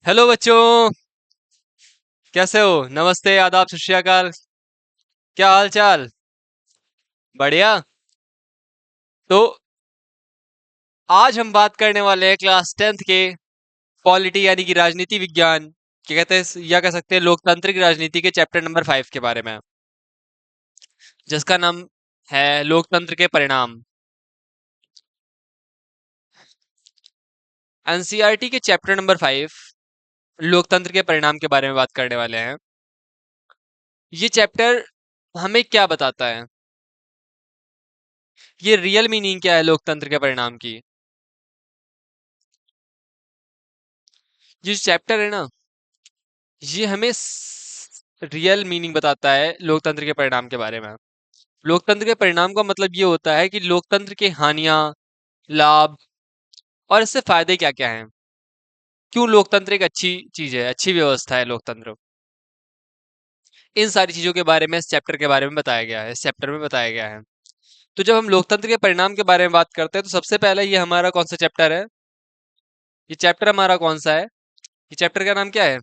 Hello बच्चों। कैसे हो? नमस्ते, आदाब, सत श्री अकाल। क्या हाल चाल? बढ़िया। तो आज हम बात करने वाले हैं क्लास 10th के पॉलिटी यानी कि राजनीति विज्ञान, क्या कहते हैं या कह सकते हैं लोकतांत्रिक राजनीति के चैप्टर नंबर 5 के बारे में, जिसका नाम है लोकतंत्र के परिणाम। एनसीईआरटी के चैप्टर नंबर 5 लोकतंत्र के परिणाम के बारे में बात करने वाले हैं। ये चैप्टर हमें क्या बताता है? ये रियल मीनिंग क्या है लोकतंत्र के परिणाम की? ये चैप्टर है ना, ये हमें रियल मीनिंग बताता है लोकतंत्र के परिणाम के बारे में। लोकतंत्र के परिणाम का मतलब ये होता है कि लोकतंत्र की हानियां, लाभ और इससे फायदे क्या क्या हैं। क्यों लोकतंत्र एक अच्छी चीज है, अच्छी व्यवस्था है लोकतंत्र। इन सारी चीजों के बारे में इस चैप्टर के बारे में बताया गया है, इस चैप्टर में बताया गया है। तो जब हम लोकतंत्र के परिणाम के बारे में बात करते हैं तो सबसे पहले ये हमारा कौन सा चैप्टर है? ये चैप्टर हमारा कौन सा है? ये चैप्टर का नाम क्या है?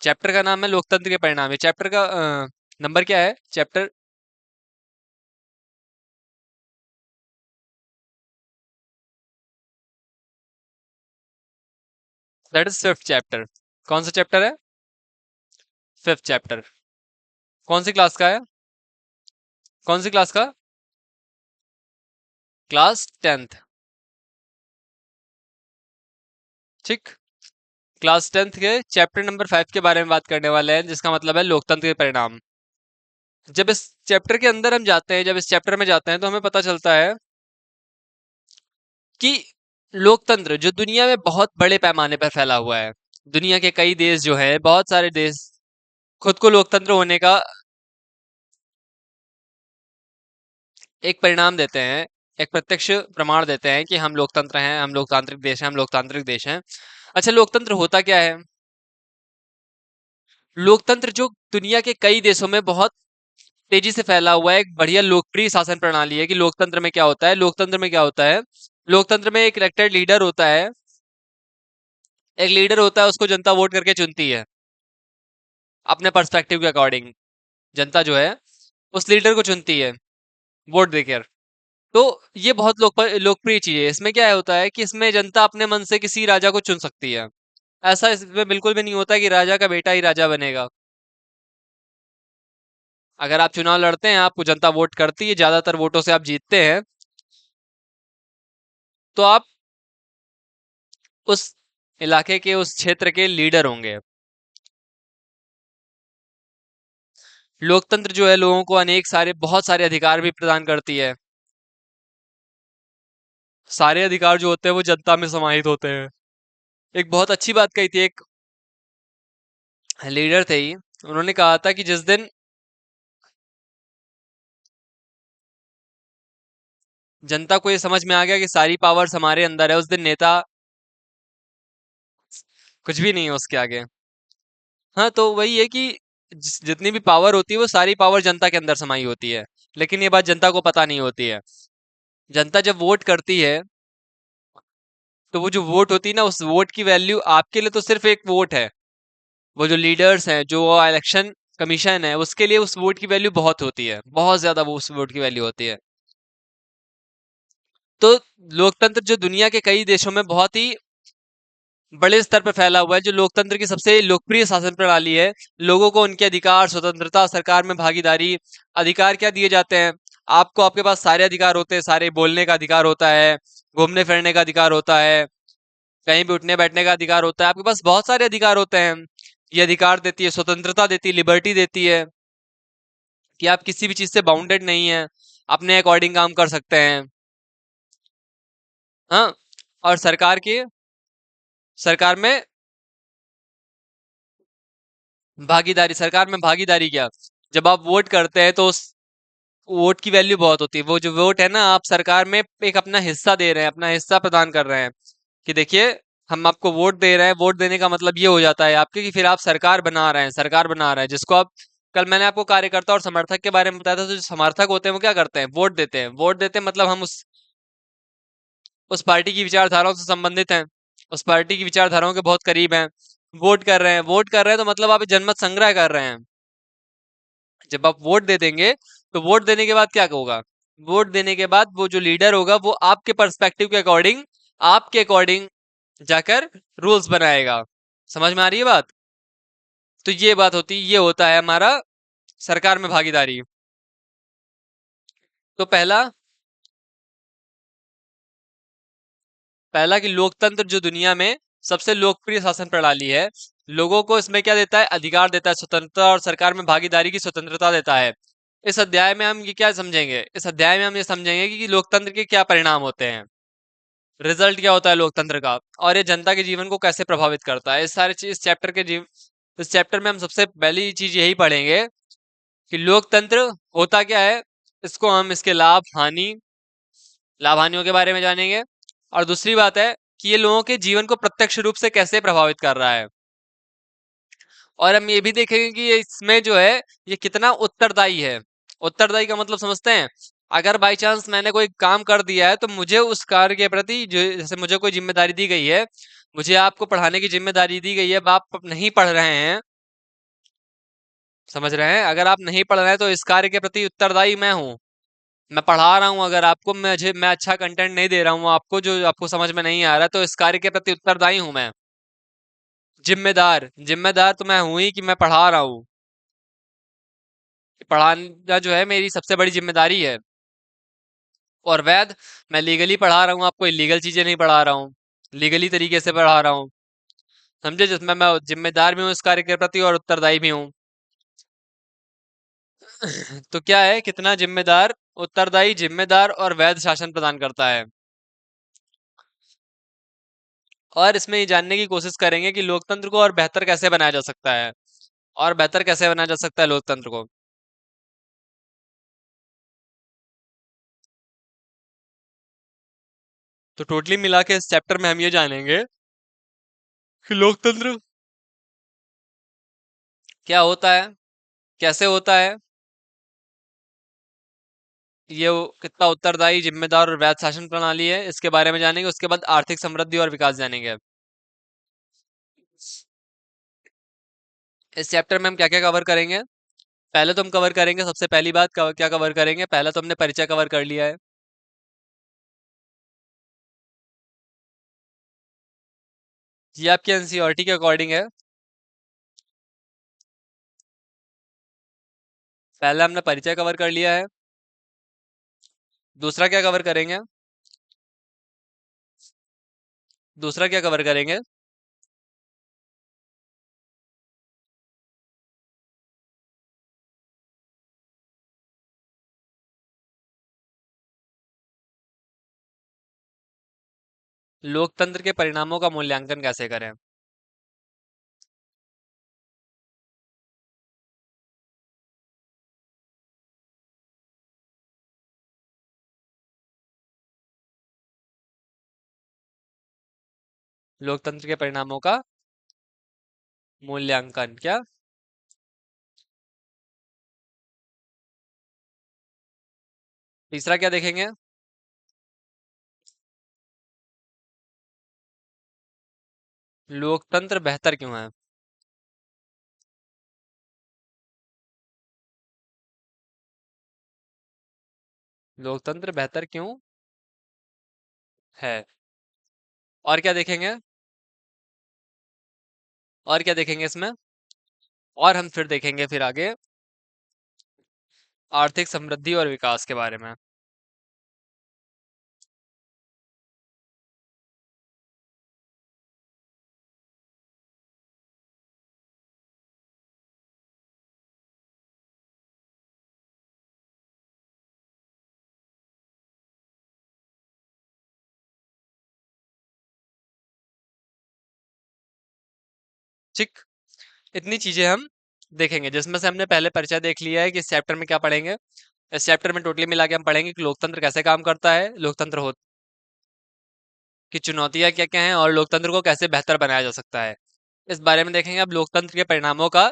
चैप्टर का नाम है लोकतंत्र के परिणाम। ये चैप्टर का नंबर क्या है? Chapter that is fifth chapter. कौन सा चैप्टर है? Fifth chapter. कौन सी क्लास का है? कौन सी क्लास का? Class 10th। ठीक। क्लास 10th के चैप्टर नंबर 5 के बारे में बात करने वाले हैं, जिसका मतलब है लोकतंत्र के परिणाम। जब इस चैप्टर के अंदर हम जाते हैं, जब इस चैप्टर में जाते हैं तो हमें पता चलता है कि लोकतंत्र जो दुनिया में बहुत बड़े पैमाने पर फैला हुआ है, दुनिया के कई देश जो है, बहुत सारे देश खुद को लोकतंत्र होने का एक परिणाम देते हैं, एक प्रत्यक्ष प्रमाण देते हैं कि हम लोकतंत्र हैं, हम लोकतांत्रिक देश हैं, हम लोकतांत्रिक देश हैं। अच्छा, लोकतंत्र होता क्या है? लोकतंत्र जो दुनिया के कई देशों में बहुत तेजी से फैला हुआ है, एक बढ़िया लोकप्रिय शासन प्रणाली है। कि लोकतंत्र में क्या होता है? लोकतंत्र में क्या होता है? लोकतंत्र में एक इलेक्टेड लीडर होता है, एक लीडर होता है, उसको जनता वोट करके चुनती है अपने पर्सपेक्टिव के अकॉर्डिंग। जनता जो है उस लीडर को चुनती है वोट देकर। तो ये बहुत लोकप्रिय चीज है। इसमें क्या होता है कि इसमें जनता अपने मन से किसी राजा को चुन सकती है। ऐसा इसमें बिल्कुल भी नहीं होता कि राजा का बेटा ही राजा बनेगा। अगर आप चुनाव लड़ते हैं, आपको जनता वोट करती है, ज्यादातर वोटों से आप जीतते हैं, तो आप उस इलाके के, उस क्षेत्र के लीडर होंगे। लोकतंत्र जो है लोगों को अनेक सारे, बहुत सारे अधिकार भी प्रदान करती है। सारे अधिकार जो होते हैं वो जनता में समाहित होते हैं। एक बहुत अच्छी बात कही थी एक लीडर थे ही, उन्होंने कहा था कि जिस दिन जनता को ये समझ में आ गया कि सारी पावर्स हमारे अंदर है, उस दिन नेता कुछ भी नहीं है उसके आगे। हाँ, तो वही है कि जितनी भी पावर होती है वो सारी पावर जनता के अंदर समाई होती है। लेकिन ये बात जनता को पता नहीं होती है। जनता जब वोट करती है, तो वो जो वोट होती है ना, उस वोट की वैल्यू आपके लिए तो सिर्फ एक वोट है। वो जो लीडर्स हैं, जो इलेक्शन कमीशन है, उसके लिए उस वोट की वैल्यू बहुत होती है, बहुत ज्यादा वो उस वोट की वैल्यू होती है। तो लोकतंत्र जो दुनिया के कई देशों में बहुत ही बड़े स्तर पर फैला हुआ है, जो लोकतंत्र की सबसे लोकप्रिय शासन प्रणाली है। लोगों को उनके अधिकार, स्वतंत्रता, सरकार में भागीदारी, अधिकार क्या दिए जाते हैं? आपको, आपके पास सारे अधिकार होते हैं, सारे बोलने का अधिकार होता है, घूमने फिरने का अधिकार होता है, कहीं भी उठने बैठने का अधिकार होता है। आपके पास बहुत सारे अधिकार होते हैं। ये अधिकार देती है, स्वतंत्रता देती है, लिबर्टी देती है कि आप किसी भी चीज से बाउंडेड नहीं है, अपने अकॉर्डिंग काम कर सकते हैं। हाँ। और सरकार में भागीदारी, सरकार में भागीदारी क्या? जब आप वोट करते हैं तो उस वोट की वैल्यू बहुत होती है। वो जो वोट है ना, आप सरकार में एक अपना हिस्सा दे रहे हैं, अपना हिस्सा प्रदान कर रहे हैं कि देखिए, हम आपको वोट दे रहे हैं। वोट देने का मतलब ये हो जाता है आपके कि फिर आप सरकार बना रहे हैं, सरकार बना रहे हैं जिसको आप, कल मैंने आपको कार्यकर्ता और समर्थक के बारे में बताया था। तो जो समर्थक होते हैं वो क्या करते हैं? वोट देते हैं। वोट देते हैं मतलब हम उस पार्टी की विचारधाराओं से संबंधित हैं। उस पार्टी की विचारधाराओं के बहुत करीब हैं, वोट कर रहे हैं। वोट कर रहे हैं तो मतलब आप जनमत संग्रह कर रहे हैं। जब आप वोट दे देंगे तो वोट देने के बाद क्या होगा? वोट देने के बाद वो जो लीडर होगा वो आपके पर्सपेक्टिव के अकॉर्डिंग, आपके अकॉर्डिंग जाकर रूल्स बनाएगा। समझ में आ रही है बात? तो ये बात होती, ये होता है हमारा सरकार में भागीदारी। तो पहला पहला कि लोकतंत्र जो दुनिया में सबसे लोकप्रिय शासन प्रणाली है, लोगों को इसमें क्या देता है? अधिकार देता है, स्वतंत्रता और सरकार में भागीदारी की स्वतंत्रता देता है। इस अध्याय में हम ये क्या समझेंगे? इस अध्याय में हम ये समझेंगे कि लोकतंत्र के क्या परिणाम होते हैं, रिजल्ट क्या होता है लोकतंत्र का, और ये जनता के जीवन को कैसे प्रभावित करता है। इस सारे चीज इस चैप्टर में हम सबसे पहली चीज यही पढ़ेंगे कि लोकतंत्र होता क्या है। इसको हम इसके लाभ हानियों के बारे में जानेंगे। और दूसरी बात है कि ये लोगों के जीवन को प्रत्यक्ष रूप से कैसे प्रभावित कर रहा है। और हम ये भी देखेंगे कि ये इसमें जो है ये कितना उत्तरदायी है। उत्तरदायी का मतलब समझते हैं? अगर बाई चांस मैंने कोई काम कर दिया है तो मुझे उस कार्य के प्रति जो, जैसे मुझे कोई जिम्मेदारी दी गई है, मुझे आपको पढ़ाने की जिम्मेदारी दी गई है, अब आप नहीं पढ़ रहे हैं, समझ रहे हैं? अगर आप नहीं पढ़ रहे हैं तो इस कार्य के प्रति उत्तरदायी मैं हूँ। मैं पढ़ा रहा हूँ, अगर आपको मैं अच्छा कंटेंट नहीं दे रहा हूँ आपको, जो आपको समझ में नहीं आ रहा, तो इस कार्य के प्रति उत्तरदायी हूँ मैं। जिम्मेदार जिम्मेदार तो मैं हूं ही कि मैं पढ़ा रहा हूँ। पढ़ाना जो है मेरी सबसे बड़ी जिम्मेदारी है। और वैध, मैं लीगली पढ़ा रहा हूँ आपको, इलीगल चीजें नहीं पढ़ा रहा हूँ, लीगली तरीके से पढ़ा रहा हूँ। समझे? जिसमें मैं जिम्मेदार भी हूँ इस कार्य के प्रति और उत्तरदायी भी हूँ। तो क्या है, कितना जिम्मेदार, उत्तरदायी, जिम्मेदार और वैध शासन प्रदान करता है। और इसमें ये जानने की कोशिश करेंगे कि लोकतंत्र को और बेहतर कैसे बनाया जा सकता है, और बेहतर कैसे बनाया जा सकता है लोकतंत्र को। तो टोटली मिला के इस चैप्टर में हम ये जानेंगे कि लोकतंत्र क्या होता है, कैसे होता है, कितना उत्तरदायी, जिम्मेदार और वैध शासन प्रणाली है, इसके बारे में जानेंगे। उसके बाद आर्थिक समृद्धि और विकास जानेंगे। इस चैप्टर में हम क्या क्या कवर करेंगे? पहले तो हम कवर करेंगे, सबसे पहली बात क्या कवर करेंगे? पहला तो हमने परिचय कवर कर लिया है। ये आपकी एनसीईआरटी के अकॉर्डिंग है। पहला हमने परिचय कवर कर लिया है। दूसरा क्या कवर करेंगे? दूसरा क्या कवर करेंगे? लोकतंत्र के परिणामों का मूल्यांकन कैसे करें। लोकतंत्र के परिणामों का मूल्यांकन क्या? तीसरा क्या देखेंगे? लोकतंत्र बेहतर क्यों है। लोकतंत्र बेहतर क्यों है। और क्या देखेंगे? और क्या देखेंगे इसमें? और हम फिर देखेंगे फिर आगे आर्थिक समृद्धि और विकास के बारे में। ठीक, इतनी चीजें हम देखेंगे, जिसमें से हमने पहले परिचय देख लिया है कि इस चैप्टर में क्या पढ़ेंगे। इस चैप्टर में टोटली मिला के हम पढ़ेंगे कि लोकतंत्र कैसे काम करता है, लोकतंत्र हो की चुनौतियां क्या क्या हैं, और लोकतंत्र को कैसे बेहतर बनाया जा सकता है। इस बारे में देखेंगे। अब लोकतंत्र के परिणामों का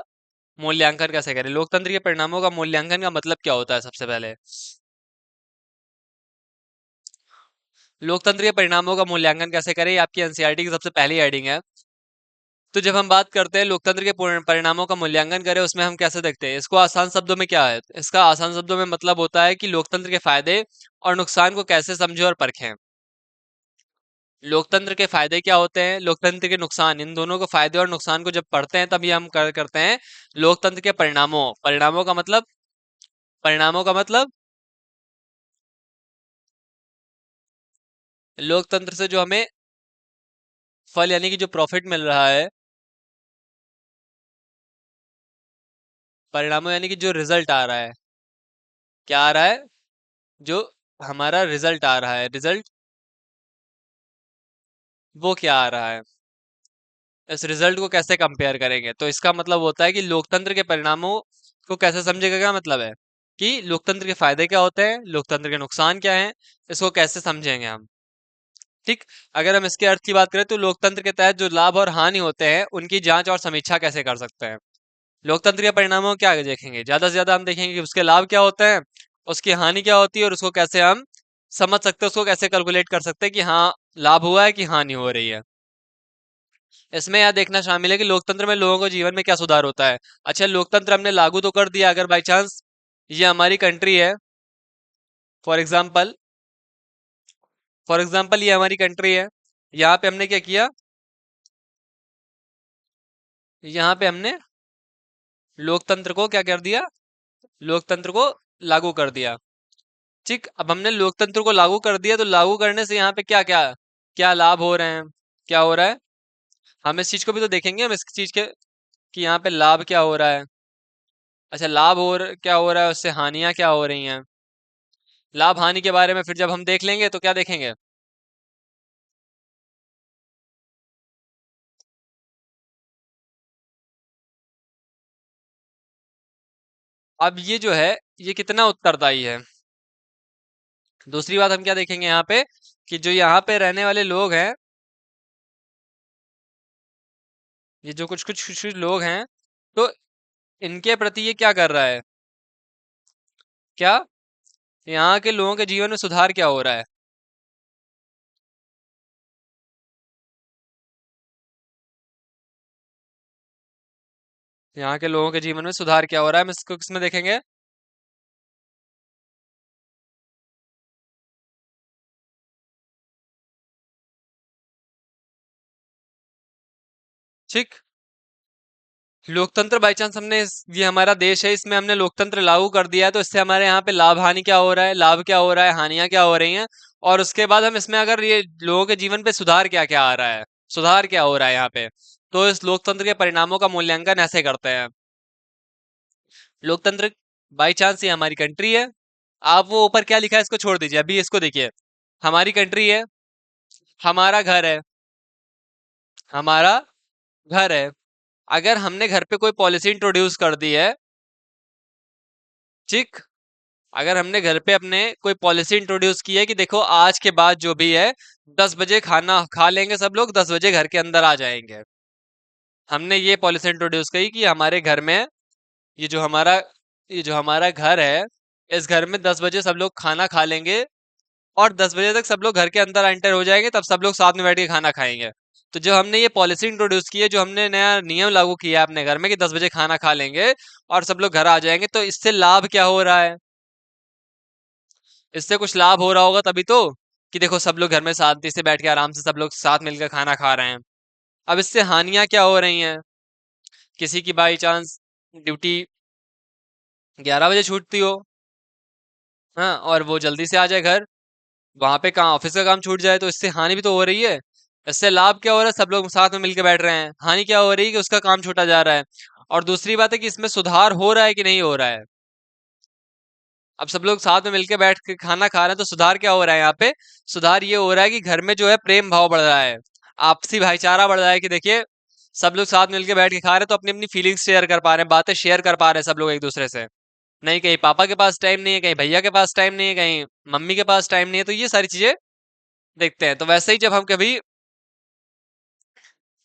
मूल्यांकन कैसे करें। लोकतंत्र के परिणामों का मूल्यांकन का मतलब क्या होता है? सबसे पहले लोकतंत्र के परिणामों का मूल्यांकन कैसे करें, ये आपकी एनसीईआरटी की सबसे पहली हेडिंग है। तो जब हम बात करते हैं लोकतंत्र के परिणामों का मूल्यांकन करें, उसमें हम कैसे देखते हैं इसको, आसान शब्दों में क्या है, इसका आसान शब्दों में मतलब होता है कि लोकतंत्र के फायदे और नुकसान को कैसे समझें और परखें। लोकतंत्र के फायदे क्या होते हैं, लोकतंत्र के नुकसान, इन दोनों को फायदे और नुकसान को जब पढ़ते हैं तभी हम करते हैं लोकतंत्र के परिणामों, परिणामों का मतलब लोकतंत्र से जो हमें फल यानी कि जो प्रॉफिट मिल रहा है, परिणामों यानी कि जो रिजल्ट आ रहा है, क्या आ रहा है, जो हमारा रिजल्ट आ रहा है, रिजल्ट वो क्या आ रहा है, इस रिजल्ट को कैसे कंपेयर करेंगे। तो इसका मतलब होता है कि लोकतंत्र के परिणामों को कैसे समझेगा, क्या मतलब है कि लोकतंत्र के फायदे क्या होते हैं, लोकतंत्र के नुकसान क्या हैं, इसको कैसे समझेंगे हम। ठीक। अगर हम इसके अर्थ की बात करें तो लोकतंत्र के तहत जो लाभ और हानि होते हैं उनकी जांच और समीक्षा कैसे कर सकते हैं। लोकतंत्र के परिणामों को क्या देखेंगे, ज्यादा से ज्यादा हम देखेंगे कि उसके लाभ क्या होते हैं, उसकी हानि क्या होती है, और उसको कैसे हम समझ सकते हैं, उसको कैसे कैलकुलेट कर सकते हैं कि हाँ लाभ हुआ है कि हानि हो रही है। इसमें यह देखना शामिल है कि लोकतंत्र में लोगों को जीवन में क्या सुधार होता है। अच्छा, लोकतंत्र हमने लागू तो कर दिया, अगर बाई चांस ये हमारी कंट्री है, फॉर एग्जाम्पल ये हमारी कंट्री है, यहाँ पे हमने क्या किया, यहाँ पे हमने लोकतंत्र को क्या कर दिया, लोकतंत्र को लागू कर दिया। ठीक, अब हमने लोकतंत्र को लागू कर दिया, तो लागू करने से यहाँ पे क्या क्या क्या लाभ हो रहे हैं, क्या हो रहा है, हम इस चीज को भी तो देखेंगे, हम इस चीज के कि यहाँ पे लाभ क्या हो रहा है। अच्छा, क्या हो रहा है, उससे हानियां क्या हो रही हैं। लाभ हानि के बारे में फिर जब हम देख लेंगे तो क्या देखेंगे, अब ये जो है ये कितना उत्तरदायी है। दूसरी बात हम क्या देखेंगे यहाँ पे, कि जो यहाँ पे रहने वाले लोग हैं, ये जो कुछ लोग हैं, तो इनके प्रति ये क्या कर रहा है, क्या यहाँ के लोगों के जीवन में सुधार क्या हो रहा है। यहाँ के लोगों के जीवन में सुधार क्या हो रहा है, हम इसको किसमें देखेंगे। ठीक। लोकतंत्र बाई चांस ये हमारा देश है, इसमें हमने लोकतंत्र लागू कर दिया है, तो इससे हमारे यहाँ पे लाभ हानि क्या हो रहा है, लाभ क्या हो रहा है, हानियां क्या हो रही हैं, और उसके बाद हम इसमें अगर ये लोगों के जीवन पे सुधार क्या क्या आ रहा है, सुधार क्या हो रहा है यहाँ पे, तो इस लोकतंत्र के परिणामों का मूल्यांकन ऐसे करते हैं। लोकतंत्र बाई चांस ये हमारी कंट्री है, आप वो ऊपर क्या लिखा है इसको छोड़ दीजिए, अभी इसको देखिए। हमारी कंट्री है, हमारा घर है, हमारा घर है, अगर हमने घर पे कोई पॉलिसी इंट्रोड्यूस कर दी है, ठीक, अगर हमने घर पे अपने कोई पॉलिसी इंट्रोड्यूस की है कि देखो आज के बाद जो भी है 10 बजे खाना खा लेंगे, सब लोग 10 बजे घर के अंदर आ जाएंगे, हमने ये पॉलिसी इंट्रोड्यूस की कि हमारे घर में ये जो हमारा ये जो हमारा घर है, इस घर में 10 बजे सब लोग खाना खा लेंगे, और 10 बजे तक सब लोग घर के अंदर एंटर हो जाएंगे, तब सब लोग साथ में बैठ के खाना खाएंगे। तो जो हमने ये पॉलिसी इंट्रोड्यूस की है, जो हमने नया नियम लागू किया है अपने घर में कि 10 बजे खाना खा लेंगे और सब लोग घर आ जाएंगे, तो इससे लाभ क्या हो रहा है, इससे कुछ लाभ हो रहा होगा तभी तो, कि देखो सब लोग घर में शांति से बैठ के आराम से सब लोग साथ मिलकर खाना खा रहे हैं। अब इससे हानियां क्या हो रही हैं, किसी की बाई चांस ड्यूटी 11 बजे छूटती हो, हाँ, और वो जल्दी से आ जाए घर, वहां पे काम ऑफिस का काम छूट जाए, तो इससे हानि भी तो हो रही है। इससे लाभ क्या हो रहा है, सब लोग साथ में मिलकर बैठ रहे हैं, हानि क्या हो रही है कि उसका काम छूटा जा रहा है। और दूसरी बात है कि इसमें सुधार हो रहा है कि नहीं हो रहा है। अब सब लोग साथ में मिलकर बैठ के खाना खा रहे हैं, तो सुधार क्या हो रहा है यहाँ पे, सुधार ये हो रहा है कि घर में जो है प्रेम भाव बढ़ रहा है, आपसी भाईचारा बढ़ रहा है, कि देखिए सब लोग साथ मिलकर बैठ के खा रहे हैं, तो अपनी अपनी फीलिंग्स शेयर कर पा रहे हैं, बातें शेयर कर पा रहे हैं सब लोग एक दूसरे से। नहीं कहीं पापा के पास टाइम नहीं है, कहीं भैया के पास टाइम नहीं है, कहीं मम्मी के पास टाइम नहीं है, तो ये सारी चीजें देखते हैं। तो वैसे ही जब हम कभी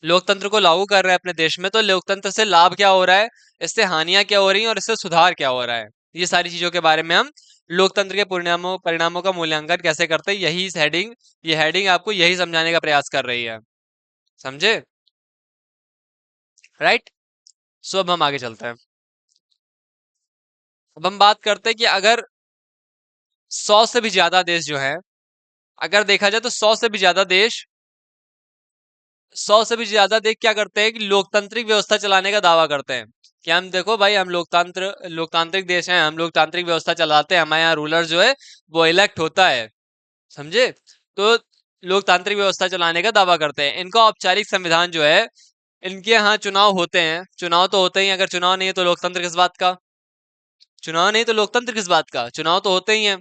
लोकतंत्र को लागू कर रहे हैं अपने देश में, तो लोकतंत्र से लाभ क्या हो रहा है, इससे हानियां क्या हो रही हैं, और इससे सुधार क्या हो रहा है। ये सारी चीजों के बारे में हम लोकतंत्र के परिणामों परिणामों का मूल्यांकन कैसे करते हैं, यही इस हेडिंग, ये हेडिंग आपको यही समझाने का प्रयास कर रही है। समझे? राइट। सो अब हम आगे चलते हैं। अब हम बात करते हैं कि अगर 100 से भी ज्यादा देश जो है, अगर देखा जाए तो 100 से भी ज्यादा देश, 100 से भी ज्यादा देश क्या करते हैं कि लोकतांत्रिक व्यवस्था चलाने का दावा करते हैं कि हम देखो भाई, हम लोकतांत्रिक देश हैं, हम लोकतांत्रिक व्यवस्था चलाते हैं, हमारे यहाँ रूलर जो है वो इलेक्ट होता है। समझे? तो लोकतांत्रिक व्यवस्था चलाने का दावा करते हैं। इनका औपचारिक संविधान जो है, इनके यहाँ चुनाव होते हैं, चुनाव तो होते ही, अगर चुनाव नहीं है तो लोकतंत्र किस बात का? चुनाव नहीं तो लोकतंत्र किस बात का? चुनाव तो होते ही हैं।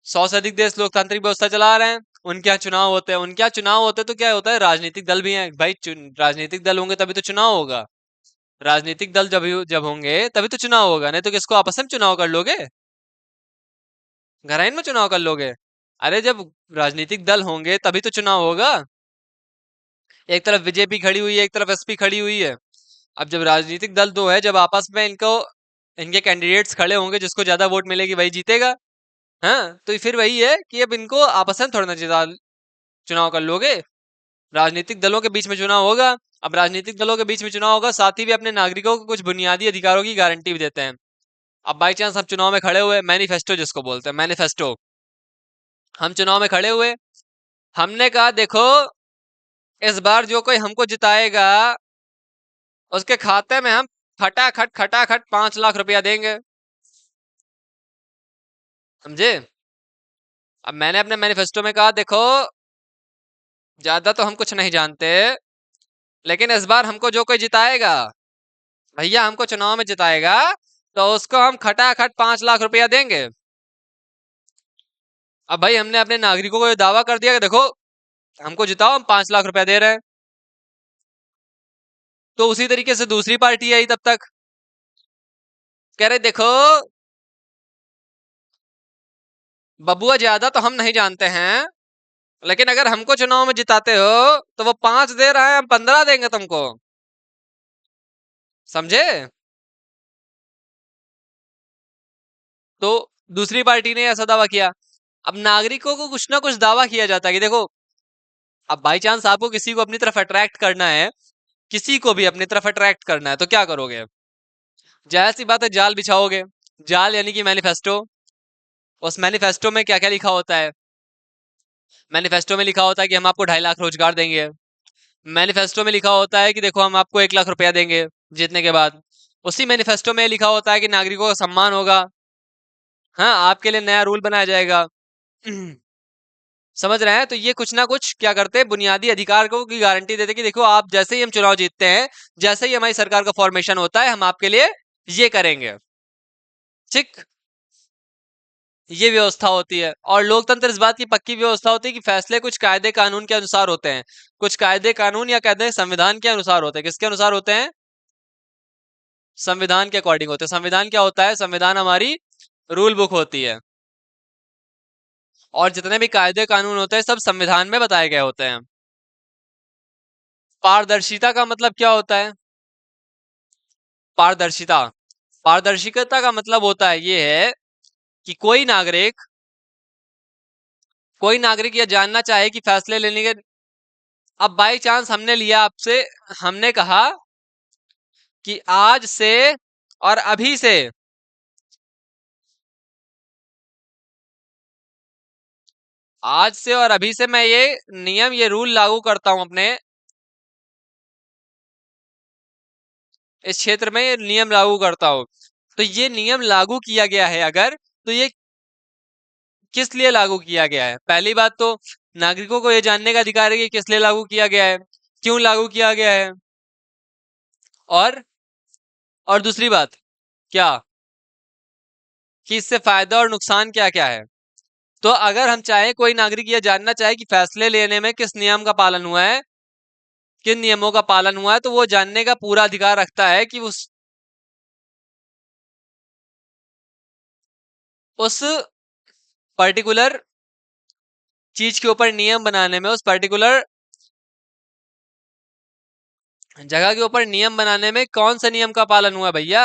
100 से अधिक देश लोकतांत्रिक व्यवस्था चला रहे हैं, उनके यहाँ चुनाव होते हैं, उनके यहाँ चुनाव होते हैं तो क्या होता है, राजनीतिक दल भी हैं भाई, राजनीतिक दल होंगे तभी तो चुनाव होगा। राजनीतिक दल जब होंगे तभी तो चुनाव होगा, नहीं तो किसको आपस में चुनाव कर लोगे? घराइन में चुनाव कर लोगे? अरे जब राजनीतिक दल होंगे तभी तो चुनाव होगा। एक तरफ बीजेपी खड़ी हुई है, एक तरफ एसपी खड़ी हुई है। अब जब राजनीतिक दल दो है, जब आपस में इनको, इनके कैंडिडेट्स खड़े होंगे, जिसको ज्यादा वोट मिलेगी वही जीतेगा। हाँ, तो फिर वही है कि अब इनको आपस में थोड़ा ना जिता, चुनाव कर लोगे। राजनीतिक दलों के बीच में चुनाव होगा। अब राजनीतिक दलों के बीच में चुनाव होगा, साथ ही भी अपने नागरिकों को कुछ बुनियादी अधिकारों की गारंटी भी देते हैं। अब बाई चांस हम चुनाव में खड़े हुए, मैनिफेस्टो जिसको बोलते हैं, मैनिफेस्टो, हम चुनाव में खड़े हुए, हमने कहा देखो, इस बार जो कोई हमको जिताएगा उसके खाते में हम खटाखट खटाखट 5 लाख रुपया देंगे। समझे? अब मैंने अपने मैनिफेस्टो में कहा देखो, ज्यादा तो हम कुछ नहीं जानते, लेकिन इस बार हमको जो कोई जिताएगा, भैया हमको चुनाव में जिताएगा, तो उसको हम खटाखट 5 लाख रुपया देंगे। अब भाई हमने अपने नागरिकों को ये दावा कर दिया कि देखो, हमको जिताओ, हम 5 लाख रुपया दे रहे हैं। तो उसी तरीके से दूसरी पार्टी आई तब तक, कह रहे देखो बबुआ, ज्यादा तो हम नहीं जानते हैं, लेकिन अगर हमको चुनाव में जिताते हो तो वो 5 दे रहा है, हम 15 देंगे तुमको। समझे? तो दूसरी पार्टी ने ऐसा दावा किया। अब नागरिकों को कुछ ना कुछ दावा किया जाता है कि देखो, अब बाई चांस आपको किसी को अपनी तरफ अट्रैक्ट करना है, किसी को भी अपनी तरफ अट्रैक्ट करना है, तो क्या करोगे? जाहिर सी बात है, जाल बिछाओगे। जाल यानी कि मैनिफेस्टो। उस मैनिफेस्टो में क्या क्या लिखा होता है? मैनिफेस्टो में लिखा होता है कि हम आपको 2.5 लाख रोजगार देंगे। मैनिफेस्टो में लिखा होता है कि देखो, हम आपको 1 लाख रुपया देंगे जीतने के बाद। उसी मैनिफेस्टो में लिखा होता है कि नागरिकों का सम्मान होगा। हाँ, आपके लिए नया रूल बनाया जाएगा। समझ रहे हैं? तो ये कुछ ना कुछ क्या करते हैं, बुनियादी अधिकार को की गारंटी देते हैं कि देखो, आप जैसे ही हम चुनाव जीतते हैं, जैसे ही हमारी सरकार का फॉर्मेशन होता है, हम आपके लिए ये करेंगे। ठीक, ये व्यवस्था होती है। और लोकतंत्र इस बात की पक्की व्यवस्था होती है कि फैसले कुछ कायदे कानून के अनुसार होते हैं। कुछ कायदे कानून या कहते हैं संविधान के अनुसार होते हैं। किसके अनुसार होते हैं? संविधान के अकॉर्डिंग होते हैं। संविधान क्या होता है? संविधान हमारी रूल बुक होती है, और जितने भी कायदे कानून होते हैं सब संविधान में बताए गए होते हैं। पारदर्शिता का मतलब क्या होता है? पारदर्शिता, पारदर्शिता का मतलब होता है ये है कि कोई नागरिक यह जानना चाहे कि फैसले लेने के, अब बाई चांस हमने लिया आपसे, हमने कहा कि आज से और अभी से, आज से और अभी से मैं ये नियम, ये रूल लागू करता हूं अपने इस क्षेत्र में, ये नियम लागू करता हूं। तो ये नियम लागू किया गया है अगर, तो ये किस लिए लागू किया गया है? पहली बात तो नागरिकों को यह जानने का अधिकार है कि किस लिए लागू किया गया है, क्यों लागू किया गया है, और और दूसरी बात क्या, कि इससे फायदा और नुकसान क्या क्या है। तो अगर हम चाहें, कोई नागरिक यह जानना चाहे कि फैसले लेने में किस नियम का पालन हुआ है, किन नियमों का पालन हुआ है, तो वो जानने का पूरा अधिकार रखता है कि उस पर्टिकुलर चीज के ऊपर नियम बनाने में, उस पर्टिकुलर जगह के ऊपर नियम बनाने में कौन सा नियम का पालन हुआ भैया,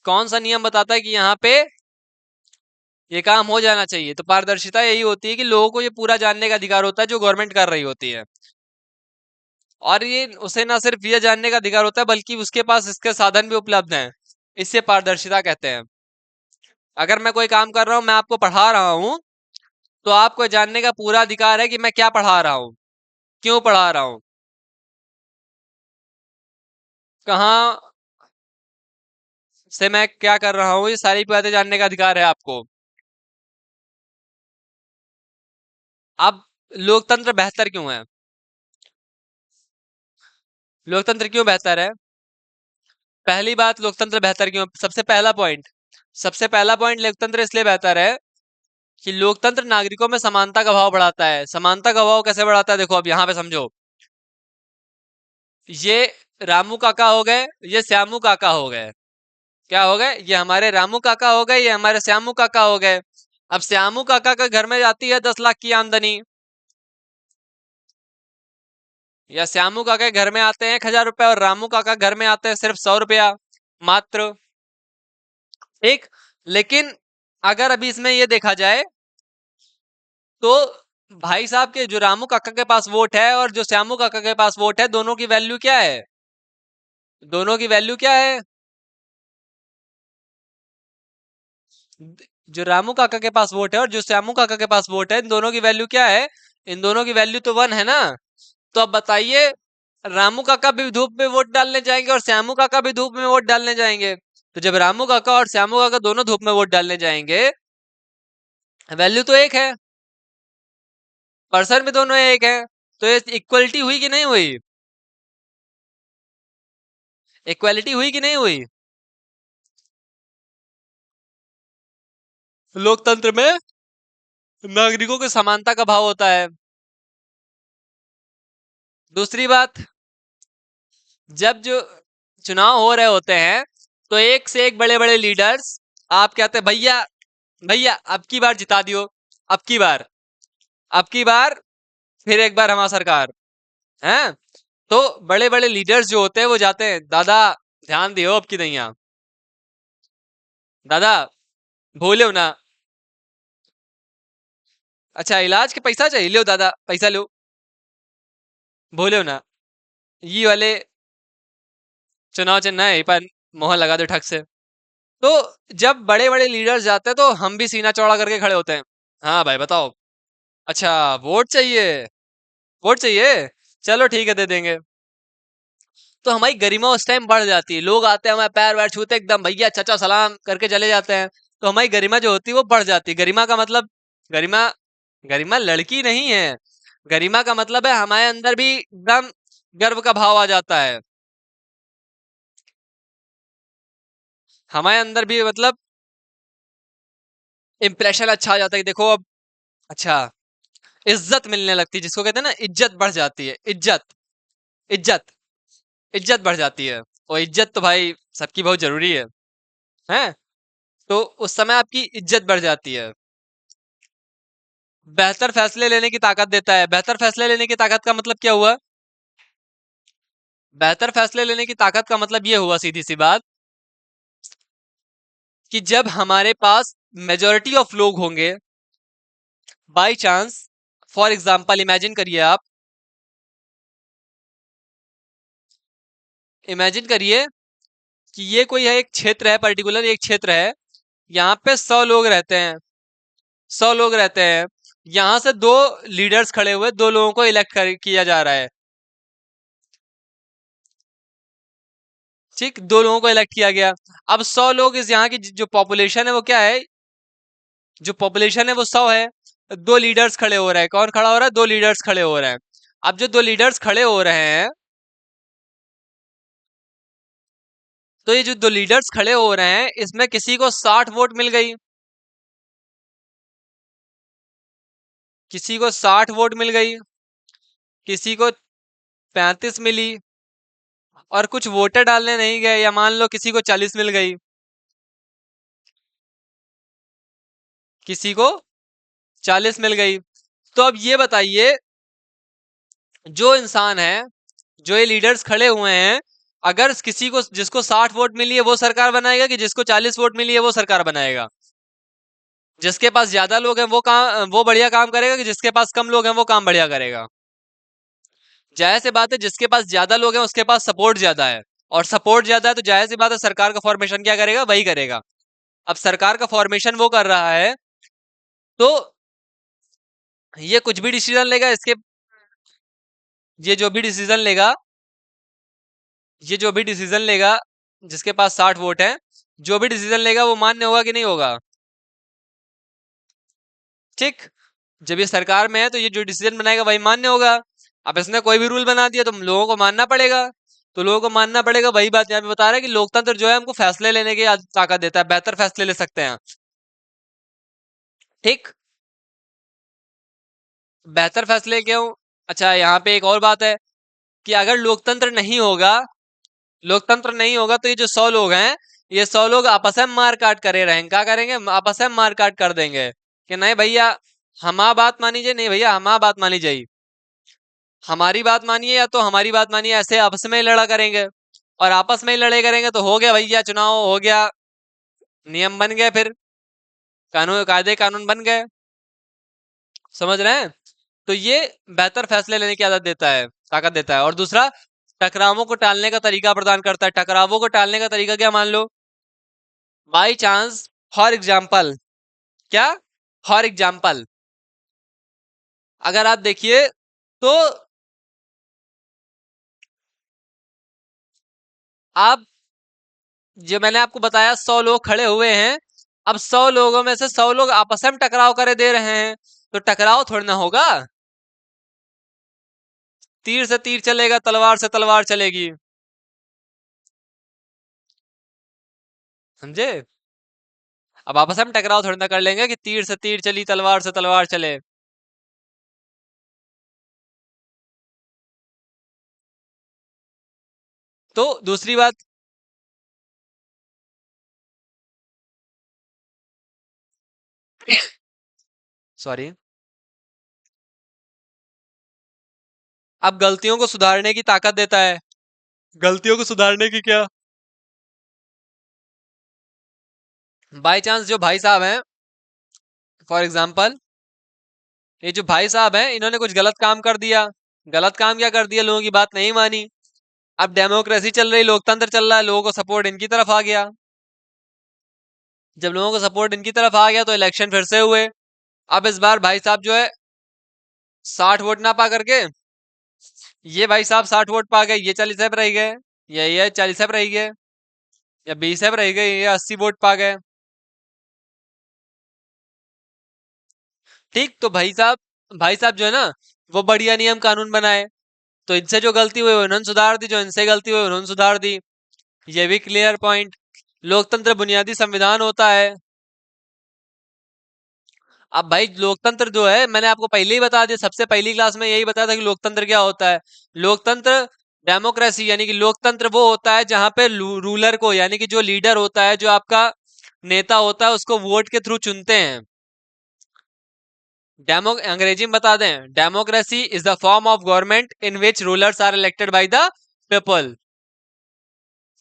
कौन सा नियम बताता है कि यहाँ पे ये काम हो जाना चाहिए? तो पारदर्शिता यही होती है कि लोगों को ये पूरा जानने का अधिकार होता है जो गवर्नमेंट कर रही होती है, और ये उसे ना सिर्फ ये जानने का अधिकार होता है बल्कि उसके पास इसके साधन भी उपलब्ध हैं। इससे पारदर्शिता कहते हैं। अगर मैं कोई काम कर रहा हूँ, मैं आपको पढ़ा रहा हूँ, तो आपको जानने का पूरा अधिकार है कि मैं क्या पढ़ा रहा हूँ, क्यों पढ़ा रहा हूँ, कहाँ से मैं क्या कर रहा हूँ, ये सारी बातें जानने का अधिकार है आपको। अब लोकतंत्र बेहतर क्यों है? लोकतंत्र क्यों बेहतर है? पहली बात, लोकतंत्र बेहतर क्यों? सबसे पहला पॉइंट, लोकतंत्र इसलिए बेहतर है कि लोकतंत्र नागरिकों में समानता का भाव बढ़ाता है। समानता का भाव कैसे बढ़ाता है? देखो, अब यहाँ पे समझो। ये रामू काका हो गए, ये श्यामू काका हो गए। क्या हो गए? ये हमारे रामू काका हो गए, ये हमारे श्यामू काका हो गए। अब श्यामू काका के घर में जाती है 10 लाख की आमदनी, या श्यामू काका के घर में आते हैं 1,000 रुपए, और रामू काका घर में आते हैं सिर्फ 100 रुपया मात्र। ठीक। लेकिन अगर अभी इसमें ये देखा जाए, तो भाई साहब के जो रामू काका के पास वोट है और जो श्यामू काका के पास वोट है, दोनों की वैल्यू क्या है? दोनों की वैल्यू क्या है? जो रामू काका के पास वोट है और जो श्यामू काका के पास वोट है, इन दोनों की वैल्यू क्या है? इन दोनों की वैल्यू तो 1 है ना। तो अब बताइए, रामू काका भी धूप में वोट डालने जाएंगे और श्यामू काका भी धूप में वोट डालने जाएंगे। तो जब रामू काका और श्यामू काका दोनों धूप में वोट डालने जाएंगे, वैल्यू तो एक है, पर्सन भी दोनों एक है। तो ये इक्वलिटी हुई कि नहीं हुई? इक्वालिटी हुई कि नहीं हुई? लोकतंत्र में नागरिकों की समानता का भाव होता है। दूसरी बात, जब जो चुनाव हो रहे होते हैं, तो एक से एक बड़े बड़े लीडर्स आप कहते हैं, भैया भैया अब की बार जिता दियो, अब की बार, अब की बार फिर एक बार हमारा सरकार है। तो बड़े बड़े लीडर्स जो होते हैं वो जाते हैं, दादा ध्यान दियो अब की नैया, दादा भूलो ना, अच्छा इलाज के पैसा चाहिए, लो दादा पैसा लो, भूलो ना, ये वाले चुनाव चिन्ह है पर मोहर लगा दो ठग से। तो जब बड़े बड़े लीडर्स जाते हैं तो हम भी सीना चौड़ा करके खड़े होते हैं। हाँ भाई बताओ, अच्छा वोट चाहिए, वोट चाहिए, चलो ठीक है दे देंगे। तो हमारी गरिमा उस टाइम बढ़ जाती है, लोग आते हैं हमारे पैर वैर छूते एकदम, भैया चाचा सलाम करके चले जाते हैं। तो हमारी गरिमा जो होती है वो बढ़ जाती है। गरिमा का मतलब, गरिमा, गरिमा लड़की नहीं है। गरिमा का मतलब है हमारे अंदर भी एकदम गर्व का भाव आ जाता है। हमारे अंदर भी मतलब इंप्रेशन अच्छा आ जाता है कि देखो अब, अच्छा इज्जत मिलने लगती है, जिसको कहते हैं ना इज्जत बढ़ जाती है। इज्जत, इज्जत, इज्जत बढ़ जाती है। और इज्जत तो भाई सबकी बहुत जरूरी है। तो उस समय आपकी इज्जत बढ़ जाती है। बेहतर फैसले लेने की ताकत देता है। बेहतर फैसले लेने की ताकत का मतलब क्या हुआ? बेहतर फैसले लेने की ताकत का मतलब ये हुआ, सीधी सी बात, कि जब हमारे पास मेजोरिटी ऑफ लोग होंगे, by chance, for example imagine करिए आप, इमेजिन करिए कि ये कोई है, एक क्षेत्र है, पर्टिकुलर एक क्षेत्र है, यहाँ पे 100 लोग रहते हैं, 100 लोग रहते हैं। यहाँ से दो लीडर्स खड़े हुए, दो लोगों को इलेक्ट किया जा रहा है। ठीक, दो लोगों को इलेक्ट किया गया। अब 100 लोग, इस यहाँ की जो पॉपुलेशन है वो क्या है? जो पॉपुलेशन है वो 100 है। दो लीडर्स खड़े हो रहे हैं। कौन खड़ा हो रहा है? दो लीडर्स खड़े हो रहे हैं। अब जो दो लीडर्स खड़े हो रहे हैं, तो ये जो दो लीडर्स खड़े हो रहे हैं, इसमें किसी को 60 वोट मिल गई, किसी को 60 वोट मिल गई, किसी को 35 मिली, और कुछ वोटर डालने नहीं गए, या मान लो किसी को 40 मिल गई, किसी को 40 मिल गई। तो अब ये बताइए, जो इंसान है, जो ये लीडर्स खड़े हुए हैं, अगर किसी को जिसको 60 वोट मिली है वो सरकार बनाएगा कि जिसको 40 वोट मिली है वो सरकार बनाएगा? जिसके पास ज्यादा लोग हैं वो बढ़िया काम करेगा कि जिसके पास कम लोग हैं वो काम बढ़िया करेगा? जाहिर सी बात है जिसके पास ज्यादा लोग हैं उसके पास सपोर्ट ज्यादा है, और सपोर्ट ज्यादा है तो जाहिर सी बात है सरकार का फॉर्मेशन क्या करेगा, वही करेगा। अब सरकार का फॉर्मेशन वो कर रहा है, तो ये कुछ भी डिसीजन लेगा इसके, ये जो भी डिसीजन लेगा ये जो भी डिसीजन लेगा जिसके पास 60 वोट है, जो भी डिसीजन लेगा वो मान्य होगा कि नहीं होगा? ठीक। जब ये सरकार में है तो ये जो डिसीजन बनाएगा वही मान्य होगा। अब इसने कोई भी रूल बना दिया तो लोगों को मानना पड़ेगा। तो लोगों को मानना पड़ेगा, वही बात यहाँ पे बता रहा है कि लोकतंत्र जो है हमको फैसले लेने की ताकत देता है, बेहतर फैसले ले सकते हैं। ठीक। बेहतर फैसले क्यों? अच्छा, यहाँ पे एक और बात है कि अगर लोकतंत्र नहीं होगा तो ये जो 100 लोग हैं, ये 100 लोग आपस में मार काट करे रहेंगे। क्या करेंगे? आपस में मार काट कर देंगे कि नहीं भैया हमारा बात मानी जाए, नहीं भैया हमारा बात मानी जाए, हमारी बात मानिए या तो हमारी बात मानिए, ऐसे आपस में ही लड़ा करेंगे। और आपस में ही लड़े करेंगे तो हो गया भैया, चुनाव हो गया, नियम बन गए, फिर कानून कायदे कानून बन गए। समझ रहे हैं? तो ये बेहतर फैसले लेने की आदत देता है, ताकत देता है। और दूसरा, टकरावों को टालने का तरीका प्रदान करता है। टकरावों को टालने का तरीका क्या, मान लो बाई चांस, फॉर एग्जाम्पल, क्या, फॉर एग्जाम्पल अगर आप देखिए तो आप, जो मैंने आपको बताया 100 लोग खड़े हुए हैं, अब 100 लोगों में से 100 लोग आपस में टकराव करे दे रहे हैं, तो टकराव थोड़ी ना होगा। तीर से तीर चलेगा, तलवार से तलवार चलेगी। समझे? अब आपस में टकराव थोड़ी ना कर लेंगे कि तीर से तीर चली तलवार से तलवार चले। तो दूसरी बात, सॉरी, अब गलतियों को सुधारने की ताकत देता है। गलतियों को सुधारने की क्या, बाई चांस जो भाई साहब हैं, फॉर एग्जाम्पल ये जो भाई साहब हैं इन्होंने कुछ गलत काम कर दिया। गलत काम क्या कर दिया, लोगों की बात नहीं मानी। अब डेमोक्रेसी चल रही, लोकतंत्र चल रहा है, लोगों को सपोर्ट इनकी तरफ आ गया। जब लोगों को सपोर्ट इनकी तरफ आ गया तो इलेक्शन फिर से हुए। अब इस बार भाई साहब जो है 60 वोट ना पा करके, ये भाई साहब 60 वोट पा गए, ये 40 अब रह गए, या ये 40 अब रह गए, या 20 अब रह गए, ये 80 वोट पा गए। ठीक। तो भाई साहब जो है ना, वो बढ़िया नियम कानून बनाए, तो इनसे जो गलती हुई वो उन्होंने सुधार दी, जो इनसे गलती हुई उन्होंने सुधार दी। ये भी क्लियर पॉइंट। लोकतंत्र बुनियादी संविधान होता है। अब भाई लोकतंत्र जो है मैंने आपको पहले ही बता दिया, सबसे पहली क्लास में यही बताया था कि लोकतंत्र क्या होता है। लोकतंत्र, डेमोक्रेसी यानी कि लोकतंत्र वो होता है जहां पे रूलर को, यानी कि जो लीडर होता है, जो आपका नेता होता है, उसको वोट के थ्रू चुनते हैं। अंग्रेजी में बता दें, democracy is the form of government in which rulers are elected by the people.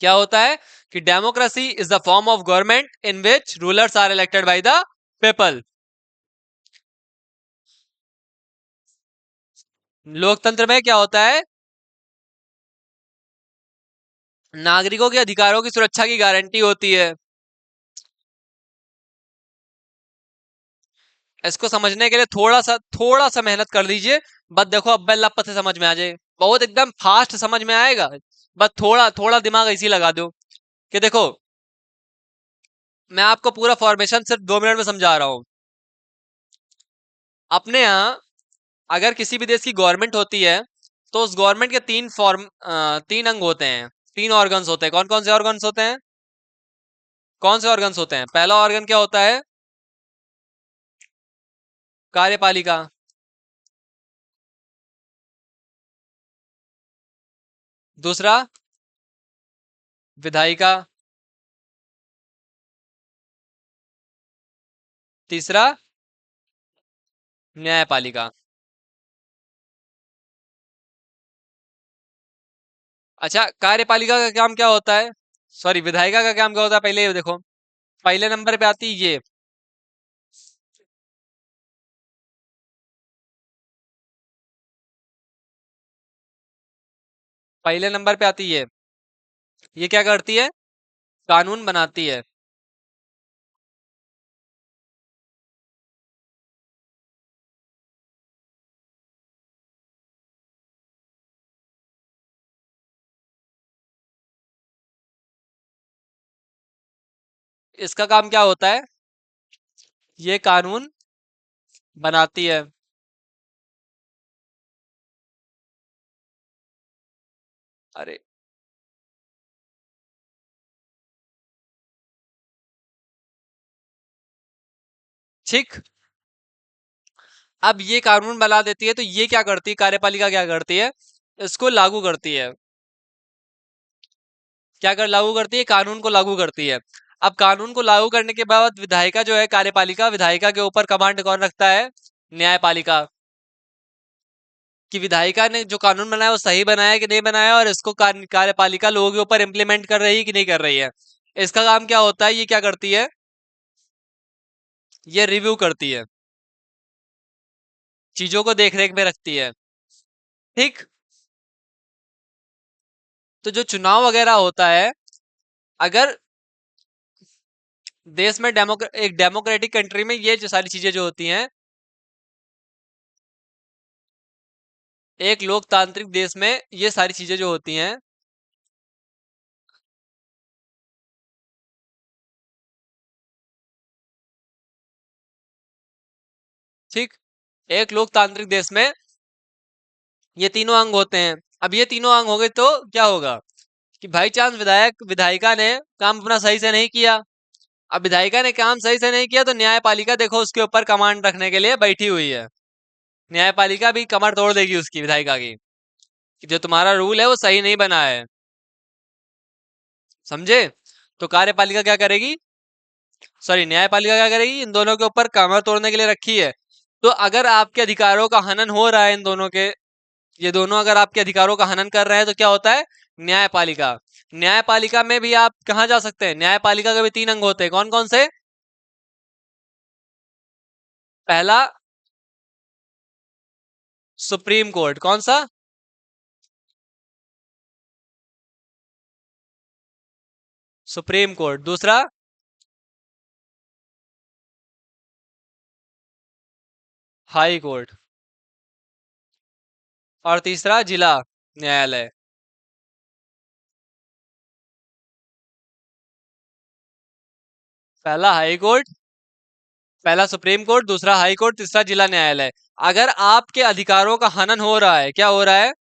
क्या होता है कि democracy is the form of government in which rulers are elected by the people. लोकतंत्र में क्या होता है, नागरिकों के अधिकारों की सुरक्षा की गारंटी होती है। इसको समझने के लिए थोड़ा सा मेहनत कर लीजिए। बस देखो अब्बे लपत से समझ में आ जाए, बहुत एकदम फास्ट समझ में आएगा। बस थोड़ा थोड़ा दिमाग इसी लगा दो कि देखो, मैं आपको पूरा फॉर्मेशन सिर्फ 2 मिनट में समझा रहा हूँ। अपने यहाँ अगर किसी भी देश की गवर्नमेंट होती है तो उस गवर्नमेंट के 3 अंग होते हैं, 3 ऑर्गन्स होते हैं। कौन कौन से ऑर्गन्स होते हैं? कौन से ऑर्गन्स होते हैं? पहला ऑर्गन क्या होता है? कार्यपालिका। दूसरा, विधायिका। तीसरा, न्यायपालिका। अच्छा, कार्यपालिका का काम क्या होता है? सॉरी, विधायिका का काम क्या होता है, पहले ये देखो। पहले नंबर पे आती है ये। पहले नंबर पे आती है ये क्या करती है? कानून बनाती है। इसका काम क्या होता है? ये कानून बनाती है। अरे, ठीक। अब ये कानून बना देती है तो ये क्या करती है, कार्यपालिका क्या करती है? इसको लागू करती है। क्या कर लागू करती है? कानून को लागू करती है। अब कानून को लागू करने के बाद विधायिका जो है, कार्यपालिका, विधायिका के ऊपर कमांड कौन रखता है? न्यायपालिका। कि विधायिका ने जो कानून बनाया वो सही बनाया कि नहीं बनाया, और इसको कार्यपालिका लोगों के ऊपर इम्प्लीमेंट कर रही है कि नहीं कर रही है। इसका काम क्या होता है? ये क्या करती है? ये रिव्यू करती है, चीजों को देख रेख में रखती है। ठीक। तो जो चुनाव वगैरह होता है, अगर देश में एक डेमोक्रेटिक कंट्री में ये जो सारी चीजें जो होती हैं, एक लोकतांत्रिक देश में ये सारी चीजें जो होती हैं, ठीक, एक लोकतांत्रिक देश में ये तीनों अंग होते हैं। अब ये तीनों अंग हो गए तो क्या होगा? कि भाई चांस विधायक विधायिका ने काम अपना सही से नहीं किया। अब विधायिका ने काम सही से नहीं किया तो न्यायपालिका देखो उसके ऊपर कमांड रखने के लिए बैठी हुई है। न्यायपालिका भी कमर तोड़ देगी उसकी, विधायिका की, कि जो तुम्हारा रूल है वो सही नहीं बना है। समझे? तो कार्यपालिका क्या करेगी? सॉरी, न्यायपालिका क्या करेगी? इन दोनों के ऊपर कमर तोड़ने के लिए रखी है। तो अगर आपके अधिकारों का हनन हो रहा है इन दोनों के, ये दोनों अगर आपके अधिकारों का हनन कर रहे हैं तो क्या होता है? न्यायपालिका। न्यायपालिका में भी आप कहाँ जा सकते हैं? न्यायपालिका के भी तीन अंग होते हैं, कौन कौन से? पहला, सुप्रीम कोर्ट। कौन सा? Supreme court. दूसरा, हाई कोर्ट। और तीसरा, जिला न्यायालय। पहला हाई कोर्ट, पहला सुप्रीम कोर्ट, दूसरा हाई कोर्ट, तीसरा जिला न्यायालय। अगर आपके अधिकारों का हनन हो रहा है, क्या हो रहा है?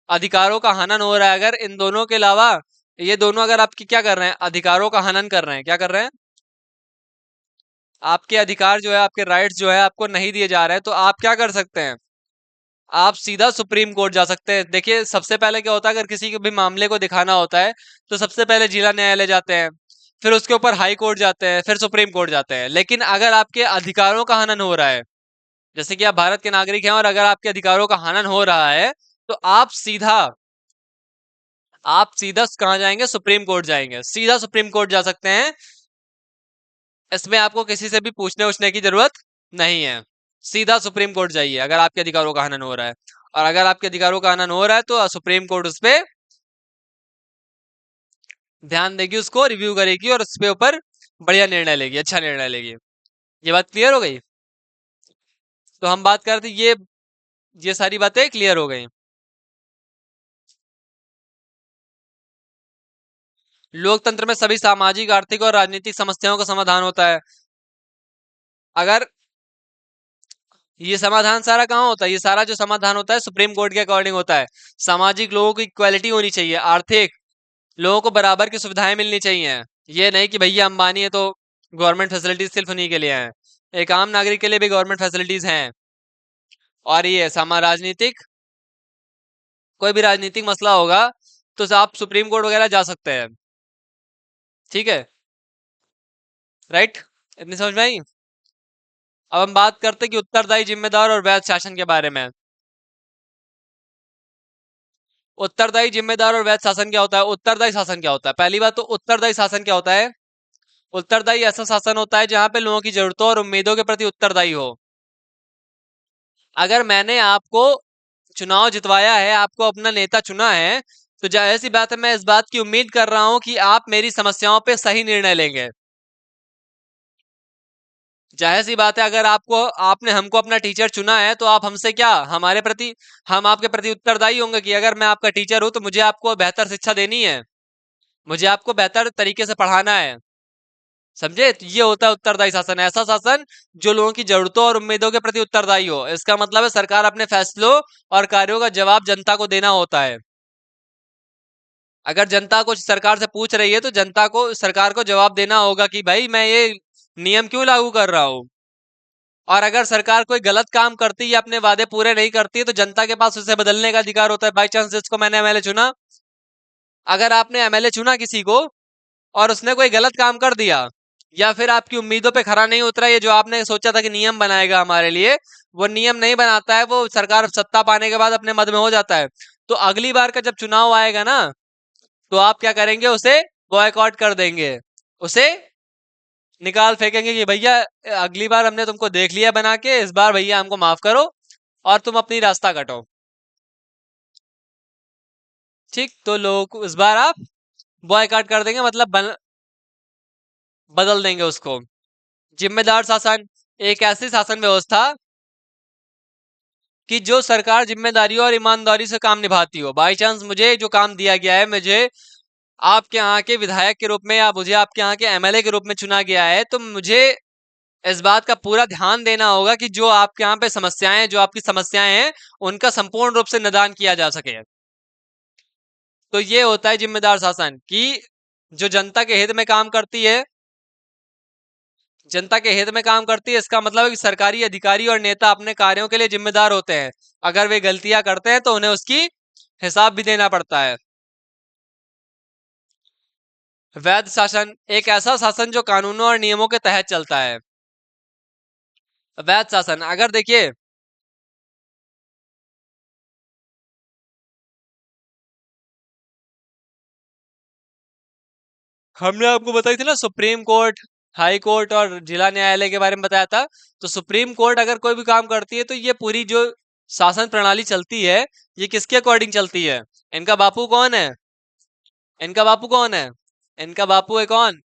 अधिकारों का हनन हो रहा है, अगर इन दोनों के अलावा ये दोनों अगर आपकी क्या कर रहे हैं? अधिकारों का हनन कर रहे हैं। क्या कर रहे हैं? आपके अधिकार जो है, आपके राइट्स जो है आपको नहीं दिए जा रहे हैं, तो आप क्या कर सकते हैं? आप सीधा सुप्रीम कोर्ट जा सकते हैं। देखिए, सबसे पहले क्या होता है, अगर किसी के भी मामले को दिखाना होता है तो सबसे पहले जिला न्यायालय जाते हैं, फिर उसके ऊपर हाई कोर्ट जाते हैं, फिर सुप्रीम कोर्ट जाते हैं। लेकिन अगर आपके अधिकारों का हनन हो रहा है, जैसे कि आप भारत के नागरिक हैं और अगर आपके अधिकारों का हनन हो रहा है, तो आप सीधा कहाँ जाएंगे? सुप्रीम कोर्ट जाएंगे, सीधा सुप्रीम कोर्ट जा सकते हैं। इसमें आपको किसी से भी पूछने उछने की जरूरत नहीं है। सीधा सुप्रीम कोर्ट जाइए अगर आपके अधिकारों का हनन हो रहा है। और अगर आपके अधिकारों का हनन हो रहा है तो सुप्रीम कोर्ट उस पे ध्यान देगी, उसको रिव्यू करेगी और उस पे ऊपर बढ़िया निर्णय लेगी, अच्छा निर्णय लेगी। ये बात क्लियर हो गई? तो हम बात करते, ये सारी बातें क्लियर हो गई। लोकतंत्र में सभी सामाजिक, आर्थिक और राजनीतिक समस्याओं का समाधान होता है। अगर ये समाधान सारा कहाँ होता है? ये सारा जो समाधान होता है सुप्रीम कोर्ट के अकॉर्डिंग होता है। सामाजिक, लोगों की इक्वालिटी होनी चाहिए। आर्थिक, लोगों को बराबर की सुविधाएं मिलनी चाहिए। ये नहीं कि भैया अंबानी है तो गवर्नमेंट फैसिलिटीज सिर्फ उन्हीं के लिए हैं। एक आम नागरिक के लिए भी गवर्नमेंट फैसिलिटीज हैं। और ये राजनीतिक, कोई भी राजनीतिक मसला होगा तो आप सुप्रीम कोर्ट वगैरह जा सकते हैं। ठीक है? राइट? इतनी समझ में आई? अब हम बात करते हैं कि उत्तरदायी, जिम्मेदार और वैध शासन के बारे में। उत्तरदायी, जिम्मेदार और वैध शासन क्या होता है? उत्तरदायी शासन क्या होता है? पहली बात तो उत्तरदायी शासन क्या होता है? उत्तरदायी ऐसा शासन होता है जहां पे लोगों की जरूरतों और उम्मीदों के प्रति उत्तरदायी हो। अगर मैंने आपको चुनाव जितवाया है, आपको अपना नेता चुना है, तो जाहिर सी बात है मैं इस बात की उम्मीद कर रहा हूं कि आप मेरी समस्याओं पे सही निर्णय लेंगे। जाहिर सी बात है, अगर आपने हमको अपना टीचर चुना है तो आप हमसे क्या, हमारे प्रति, हम आपके प्रति उत्तरदायी होंगे कि अगर मैं आपका टीचर हूं तो मुझे आपको बेहतर शिक्षा देनी है, मुझे आपको बेहतर तरीके से पढ़ाना है। समझे? तो ये होता है उत्तरदायी शासन, ऐसा शासन जो लोगों की जरूरतों और उम्मीदों के प्रति उत्तरदायी हो। इसका मतलब है सरकार अपने फैसलों और कार्यों का जवाब जनता को देना होता है। अगर जनता कुछ सरकार से पूछ रही है तो जनता को, सरकार को जवाब देना होगा कि भाई मैं ये नियम क्यों लागू कर रहा हूं। और अगर सरकार कोई गलत काम करती है, अपने वादे पूरे नहीं करती है, तो जनता के पास उसे बदलने का अधिकार होता है। बाई चांस जिसको मैंने एमएलए चुना, अगर आपने एमएलए चुना किसी को और उसने कोई गलत काम कर दिया, या फिर आपकी उम्मीदों पे खरा नहीं उतरा, ये जो आपने सोचा था कि नियम बनाएगा हमारे लिए, वो नियम नहीं बनाता है, वो सरकार सत्ता पाने के बाद अपने मद में हो जाता है, तो अगली बार का जब चुनाव आएगा ना, तो आप क्या करेंगे? उसे बॉयकॉट कर देंगे, उसे निकाल फेंकेंगे कि भैया अगली बार हमने तुमको देख लिया बना के, इस बार भैया हमको माफ करो और तुम अपनी रास्ता कटो। ठीक, तो लोगों को इस बार आप बॉयकॉट कर देंगे, मतलब बदल देंगे उसको। जिम्मेदार शासन एक ऐसी शासन व्यवस्था कि जो सरकार जिम्मेदारी और ईमानदारी से काम निभाती हो। बाई चांस मुझे जो काम दिया गया है, मुझे आपके यहाँ के विधायक के रूप में या मुझे आपके यहाँ के एमएलए के रूप में चुना गया है, तो मुझे इस बात का पूरा ध्यान देना होगा कि जो आपके यहाँ पे समस्याएं, जो आपकी समस्याएं हैं, उनका संपूर्ण रूप से निदान किया जा सके। तो ये होता है जिम्मेदार शासन कि जो जनता के हित में काम करती है, जनता के हित में काम करती है, इसका मतलब है कि सरकारी अधिकारी और नेता अपने कार्यों के लिए जिम्मेदार होते हैं। अगर वे गलतियां करते हैं तो उन्हें उसकी हिसाब भी देना पड़ता है। वैध शासन एक ऐसा शासन जो कानूनों और नियमों के तहत चलता है। वैध शासन, अगर देखिए, हमने आपको बताई थी ना सुप्रीम कोर्ट, हाई कोर्ट और जिला न्यायालय के बारे में बताया था। तो सुप्रीम कोर्ट अगर कोई भी काम करती है, तो ये पूरी जो शासन प्रणाली चलती है, ये किसके अकॉर्डिंग चलती है? इनका बापू कौन है? इनका बापू कौन है? इनका बापू है कौन?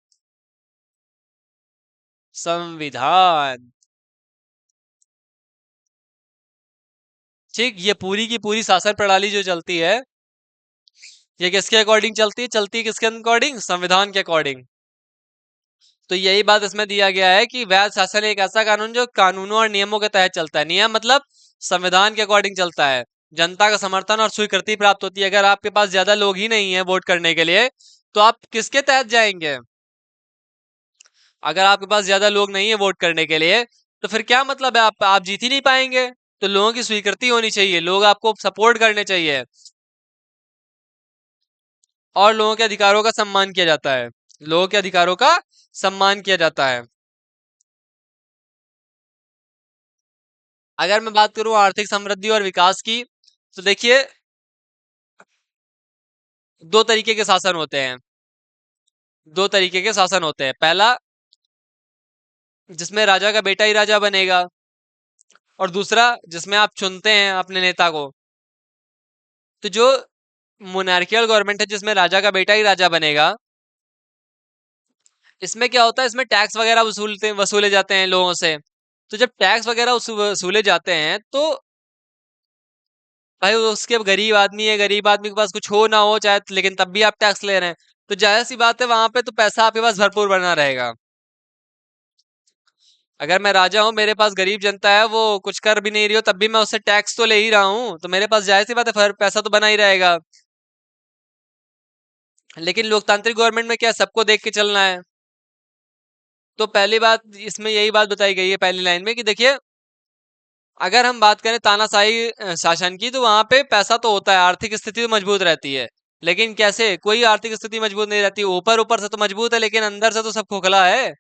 संविधान। ठीक, ये पूरी की पूरी शासन प्रणाली जो चलती है, ये किसके अकॉर्डिंग चलती है? चलती है किसके अकॉर्डिंग? संविधान के अकॉर्डिंग। तो यही बात इसमें दिया गया है कि वैध शासन एक ऐसा कानून जो कानूनों और नियमों के तहत चलता है। नियम मतलब संविधान के अकॉर्डिंग चलता है, जनता का समर्थन और स्वीकृति प्राप्त होती है। अगर आपके पास ज्यादा लोग ही नहीं है वोट करने के लिए, तो आप किसके तहत जाएंगे? अगर आपके पास ज्यादा लोग नहीं है वोट करने के लिए, तो फिर क्या मतलब है? आप जीत ही नहीं पाएंगे। तो लोगों की स्वीकृति होनी चाहिए, लोग आपको सपोर्ट करने चाहिए, और लोगों के अधिकारों का सम्मान किया जाता है। लोगों के अधिकारों का सम्मान किया जाता है। अगर मैं बात करूं आर्थिक समृद्धि और विकास की, तो देखिए, दो तरीके के शासन होते हैं। दो तरीके के शासन होते हैं। पहला, जिसमें राजा का बेटा ही राजा बनेगा, और दूसरा जिसमें आप चुनते हैं अपने नेता को। तो जो मोनार्कियल गवर्नमेंट है, जिसमें राजा का बेटा ही राजा बनेगा, इसमें क्या होता है? इसमें टैक्स वगैरह वसूले जाते हैं लोगों से। तो जब टैक्स वगैरह वसूले जाते हैं, तो भाई उसके गरीब आदमी है, गरीब आदमी के पास कुछ हो ना हो चाहे, लेकिन तब भी आप टैक्स ले रहे हैं, तो जाहिर सी बात है वहां पे तो पैसा आपके पास भरपूर बना रहेगा। अगर मैं राजा हूँ, मेरे पास गरीब जनता है, वो कुछ कर भी नहीं रही हो, तब भी मैं उससे टैक्स तो ले ही रहा हूँ, तो मेरे पास जाहिर सी बात है पैसा तो बना ही रहेगा। लेकिन लोकतांत्रिक गवर्नमेंट में क्या है? सबको देख के चलना है। तो पहली बात इसमें यही बात बताई गई है पहली लाइन में कि देखिए, अगर हम बात करें तानाशाही शासन की, तो वहां पे पैसा तो होता है, आर्थिक स्थिति तो मजबूत रहती है, लेकिन कैसे? कोई आर्थिक स्थिति मजबूत नहीं रहती। ऊपर ऊपर से तो मजबूत है, लेकिन अंदर से तो सब खोखला है।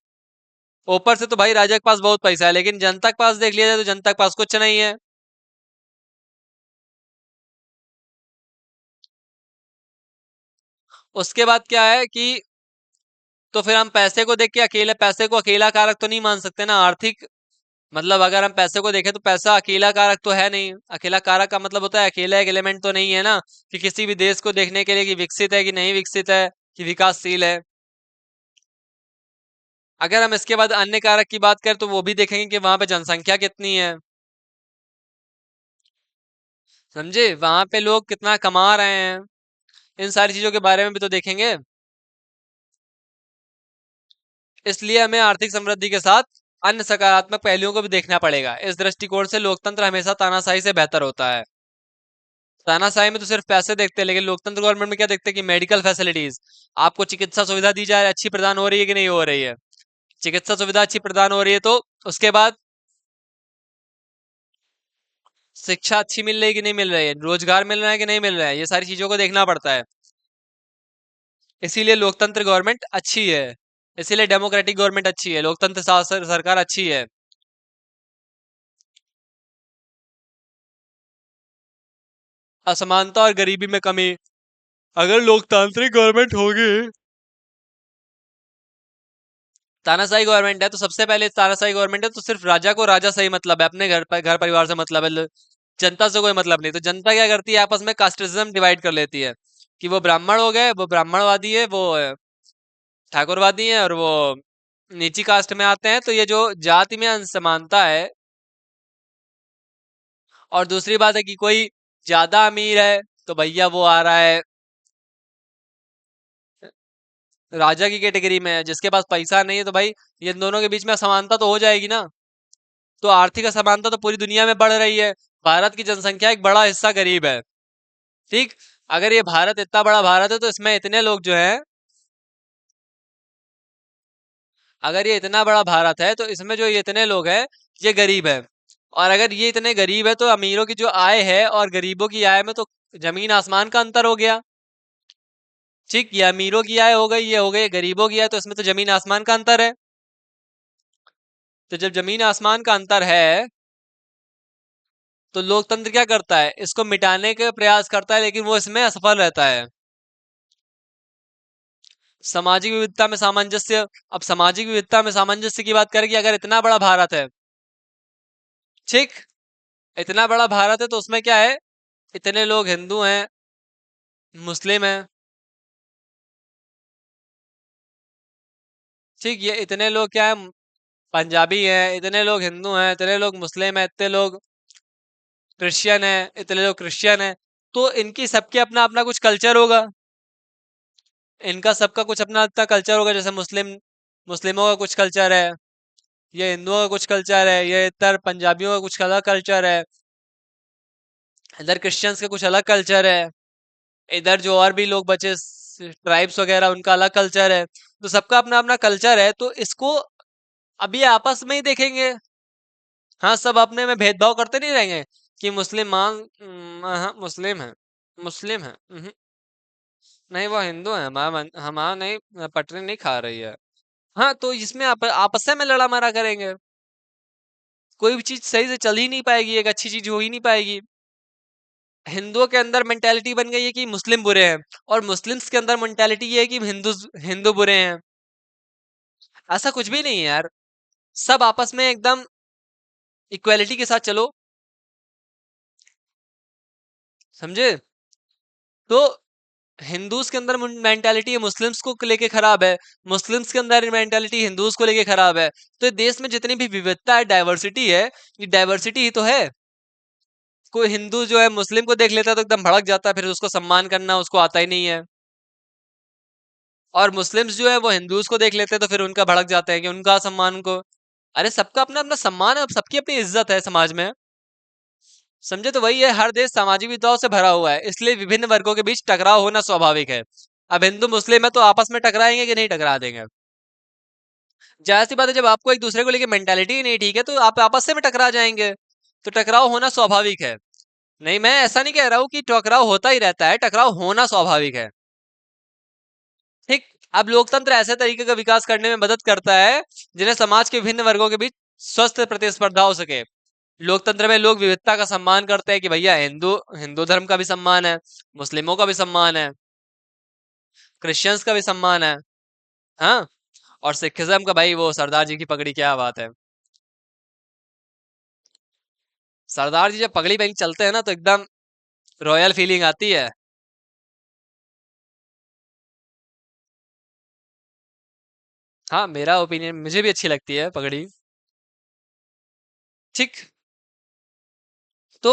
ऊपर से तो भाई राजा के पास बहुत पैसा है, लेकिन जनता के पास देख लिया जाए तो जनता के पास कुछ नहीं है। उसके बाद क्या है कि तो फिर हम पैसे को देख के अकेले पैसे को अकेला कारक तो नहीं मान सकते ना, आर्थिक मतलब अगर हम पैसे को देखें तो पैसा अकेला कारक तो है नहीं। अकेला कारक का मतलब होता है अकेला एक एलिमेंट तो नहीं है ना, कि किसी भी देश को देखने के लिए कि विकसित है कि नहीं विकसित है, कि विकासशील है। अगर हम इसके बाद अन्य कारक की बात करें तो वो भी देखेंगे कि वहां पे जनसंख्या कितनी है, समझे, वहां पे लोग कितना कमा रहे हैं, इन सारी चीजों के बारे में भी तो देखेंगे। इसलिए हमें आर्थिक समृद्धि के साथ अन्य सकारात्मक पहलुओं को भी देखना पड़ेगा। इस दृष्टिकोण से लोकतंत्र हमेशा तानाशाही से बेहतर होता है। तानाशाही में तो सिर्फ पैसे देखते हैं, लेकिन लोकतंत्र गवर्नमेंट में क्या देखते हैं कि मेडिकल फैसिलिटीज, आपको चिकित्सा सुविधा दी जा रही है, अच्छी प्रदान हो रही है कि नहीं हो रही है। चिकित्सा सुविधा अच्छी प्रदान हो रही है तो उसके बाद शिक्षा अच्छी मिल रही है कि नहीं मिल रही है, रोजगार मिल रहा है कि नहीं मिल रहा है, ये सारी चीजों को देखना पड़ता है। इसीलिए लोकतंत्र गवर्नमेंट अच्छी है, इसीलिए डेमोक्रेटिक गवर्नमेंट अच्छी है, लोकतंत्र सरकार अच्छी है। असमानता और गरीबी में कमी, अगर लोकतांत्रिक गवर्नमेंट होगी, तानाशाही गवर्नमेंट है तो सबसे पहले तानाशाही गवर्नमेंट है तो सिर्फ राजा को राजा से ही मतलब है, अपने घर परिवार से मतलब है, जनता से कोई मतलब नहीं। तो जनता क्या करती है, आपस में कास्टिज्म डिवाइड कर लेती है, कि वो ब्राह्मण हो गए, वो ब्राह्मणवादी है, वो ठाकुरवादी है, और वो नीची कास्ट में आते हैं। तो ये जो जाति में असमानता है, और दूसरी बात है कि कोई ज्यादा अमीर है तो भैया वो आ रहा है राजा की कैटेगरी में है, जिसके पास पैसा नहीं है तो भाई ये दोनों के बीच में असमानता तो हो जाएगी ना। तो आर्थिक असमानता तो पूरी दुनिया में बढ़ रही है। भारत की जनसंख्या एक बड़ा हिस्सा गरीब है, ठीक। अगर ये भारत इतना बड़ा भारत है तो इसमें इतने लोग जो हैं, अगर ये इतना बड़ा भारत है तो इसमें जो ये इतने लोग हैं ये गरीब है। और अगर ये इतने गरीब है तो अमीरों की जो आय है और गरीबों की आय में तो जमीन आसमान का अंतर हो गया, ठीक। ये अमीरों की आय हो गई, ये हो गई गरीबों की आय, तो इसमें तो जमीन आसमान का अंतर है। तो जब जमीन आसमान का अंतर है तो लोकतंत्र क्या करता है, इसको मिटाने का प्रयास करता है, लेकिन वो इसमें असफल रहता है। सामाजिक विविधता में सामंजस्य, अब सामाजिक विविधता में सामंजस्य की बात करें कि अगर इतना बड़ा भारत है, ठीक, इतना बड़ा भारत है तो उसमें क्या है, इतने लोग हिंदू हैं, मुस्लिम हैं, ठीक। ये इतने लोग क्या है, पंजाबी हैं, इतने लोग हिंदू हैं, इतने लोग मुस्लिम हैं, इतने लोग क्रिश्चियन हैं, इतने लोग क्रिश्चियन हैं। तो इनकी सबके अपना अपना कुछ कल्चर होगा, इनका सबका कुछ अपना अपना कल्चर होगा। जैसे मुस्लिमों का कुछ कल्चर है, ये हिंदुओं का कुछ कल्चर है, ये इधर पंजाबियों का कुछ अलग कल्चर है, इधर क्रिश्चियंस का कुछ अलग कल्चर है, इधर जो और भी लोग बचे ट्राइब्स वगैरह उनका अलग कल्चर है। तो सबका अपना अपना कल्चर है, तो इसको अभी आपस में ही देखेंगे। हाँ, सब अपने में भेदभाव करते नहीं रहेंगे कि मुस्लिम हाँ, मुस्लिम है, मुस्लिम है, नहीं वो हिंदू है, हमारा नहीं पटरी नहीं खा रही है। हाँ, तो इसमें आपस में लड़ा मारा करेंगे, कोई भी चीज सही से चल ही नहीं पाएगी, एक अच्छी चीज हो ही नहीं पाएगी। हिंदुओं के अंदर मेंटेलिटी बन गई है कि मुस्लिम बुरे हैं, और मुस्लिम्स के अंदर मेंटेलिटी ये है कि हिंदू हिंदू बुरे हैं। ऐसा कुछ भी नहीं है यार, सब आपस में एकदम इक्वालिटी के साथ चलो, समझे। तो हिंदूज के अंदर मेंटालिटी मुस्लिम्स को लेके खराब है, मुस्लिम्स के अंदर मेंटालिटी हिंदूज को लेके खराब है। तो देश में जितनी भी विविधता है, डाइवर्सिटी है, ये डाइवर्सिटी ही तो है। कोई हिंदू जो है मुस्लिम को देख लेता है तो एकदम भड़क जाता है, फिर उसको सम्मान करना उसको आता ही नहीं है। और मुस्लिम्स जो है वो हिंदूज को देख लेते हैं तो फिर उनका भड़क जाते हैं कि उनका सम्मान को, अरे सबका अपना अपना सम्मान है, सबकी अपनी इज्जत है समाज में, समझे। तो वही है, हर देश सामाजिक विविधताओं से भरा हुआ है, इसलिए विभिन्न वर्गों के बीच टकराव होना स्वाभाविक है। अब हिंदू मुस्लिम है तो आपस में टकराएंगे कि नहीं टकरा देंगे, जाहिर सी बात है। जब आपको एक दूसरे को लेके मेंटालिटी ही नहीं ठीक है तो आप आपस में टकरा जाएंगे, तो टकराव होना स्वाभाविक है। नहीं, मैं ऐसा नहीं कह रहा हूं कि टकराव होता ही रहता है, टकराव होना स्वाभाविक है, ठीक। अब लोकतंत्र ऐसे तरीके का विकास करने में मदद करता है जिन्हें समाज के विभिन्न वर्गों के बीच स्वस्थ प्रतिस्पर्धा हो सके। लोकतंत्र में लोग विविधता का सम्मान करते हैं कि भैया हिंदू हिंदू धर्म का भी सम्मान है, मुस्लिमों का भी सम्मान है, क्रिश्चियंस का भी सम्मान है। हाँ। और सिखिज्म का भाई वो सरदार जी की पगड़ी, क्या बात है। सरदार जी जब पगड़ी पहन के चलते हैं ना तो एकदम रॉयल फीलिंग आती है। हाँ, मेरा ओपिनियन, मुझे भी अच्छी लगती है पगड़ी। ठीक। तो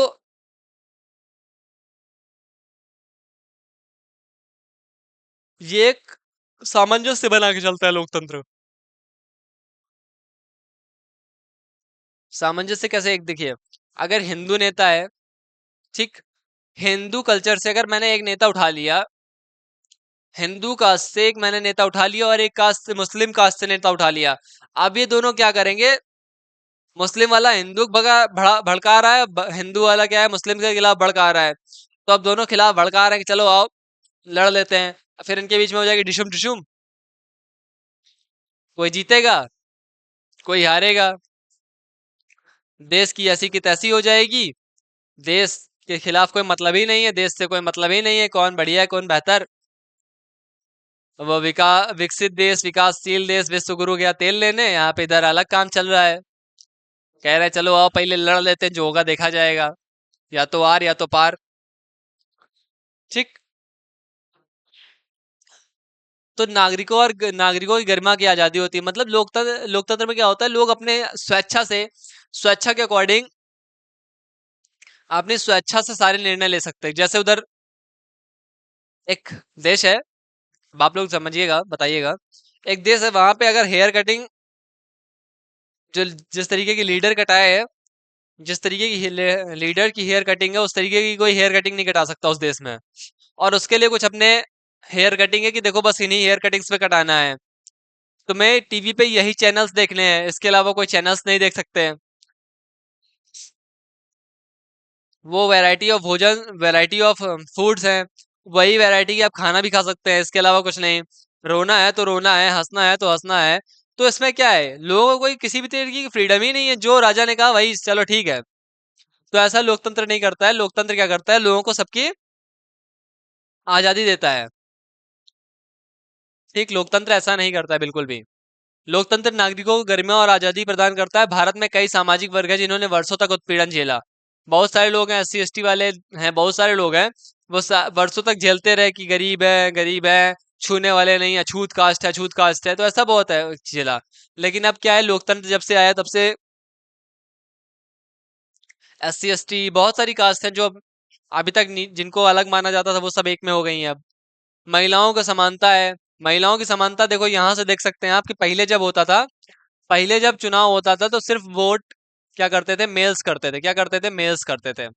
ये एक सामंजस्य बना के चलता है लोकतंत्र। सामंजस्य कैसे, एक देखिए, अगर हिंदू नेता है, ठीक, हिंदू कल्चर से अगर मैंने एक नेता उठा लिया, हिंदू कास्ट से एक मैंने नेता उठा लिया और एक कास्ट से, मुस्लिम कास्ट से नेता उठा लिया। अब ये दोनों क्या करेंगे, मुस्लिम वाला हिंदू भड़का रहा है, हिंदू वाला क्या है, मुस्लिम के खिलाफ भड़का रहा है। तो अब दोनों खिलाफ भड़का रहे हैं कि चलो आओ लड़ लेते हैं। फिर इनके बीच में हो जाएगी डिशुम डिशुम। कोई जीतेगा, कोई हारेगा। देश की ऐसी की तैसी हो जाएगी। देश के खिलाफ कोई मतलब ही नहीं है, देश से कोई मतलब ही नहीं है, कौन बढ़िया है कौन बेहतर। वो विकसित देश, विकासशील देश, विश्व गुरु गया तेल लेने, यहाँ पे इधर अलग काम चल रहा है। कह रहे हैं चलो आओ पहले लड़ लेते हैं, जो होगा देखा जाएगा, या तो आर या तो पार। ठीक। तो नागरिकों की गरिमा की आजादी होती है, मतलब लोकतंत्र, लोकतंत्र में क्या होता है, लोग अपने स्वेच्छा से, स्वेच्छा के अकॉर्डिंग अपनी स्वेच्छा से सारे निर्णय ले सकते हैं। जैसे उधर एक देश है, अब आप लोग समझिएगा बताइएगा, एक देश है वहां पे अगर हेयर कटिंग, जो जिस तरीके की लीडर कटाए है, जिस तरीके की लीडर की हेयर कटिंग है, उस तरीके की कोई हेयर कटिंग नहीं कटा सकता उस देश में। और उसके लिए कुछ अपने हेयर कटिंग है कि देखो बस इन्हीं हेयर कटिंग्स पे कटाना है। तुम्हें टीवी पे यही चैनल्स देखने हैं, इसके अलावा कोई चैनल्स नहीं देख सकते हैं। वो वैरायटी ऑफ भोजन, वैरायटी ऑफ फूड्स हैं, वही वैरायटी की आप खाना भी खा सकते हैं, इसके अलावा कुछ नहीं। रोना है तो रोना है, हंसना है तो हंसना है। तो इसमें क्या है, लोगों को कोई किसी भी तरीके की फ्रीडम ही नहीं है, जो राजा ने कहा वही चलो ठीक है। तो ऐसा लोकतंत्र नहीं करता है, लोकतंत्र क्या करता है, लोगों को सबकी आजादी देता है। ठीक, लोकतंत्र ऐसा नहीं करता है बिल्कुल भी। लोकतंत्र नागरिकों को गरिमा और आजादी प्रदान करता है। भारत में कई सामाजिक वर्ग हैं जिन्होंने वर्षों तक उत्पीड़न झेला। बहुत सारे लोग हैं, एससी एसटी वाले हैं, बहुत सारे लोग हैं, वो वर्षों तक झेलते रहे कि गरीब है गरीब है, छूने वाले नहीं, अछूत कास्ट है अछूत कास्ट है, तो ऐसा बहुत है झेला। लेकिन अब क्या है, लोकतंत्र जब से आया तब से एससी एसटी बहुत सारी कास्ट हैं जो अभी तक जिनको अलग माना जाता था वो सब एक में हो गई हैं अब। महिलाओं का समानता है। महिलाओं की समानता देखो यहाँ से देख सकते हैं आप कि पहले जब होता था, पहले जब चुनाव होता था तो सिर्फ वोट क्या करते थे, मेल्स करते थे, क्या करते थे, मेल्स करते थे।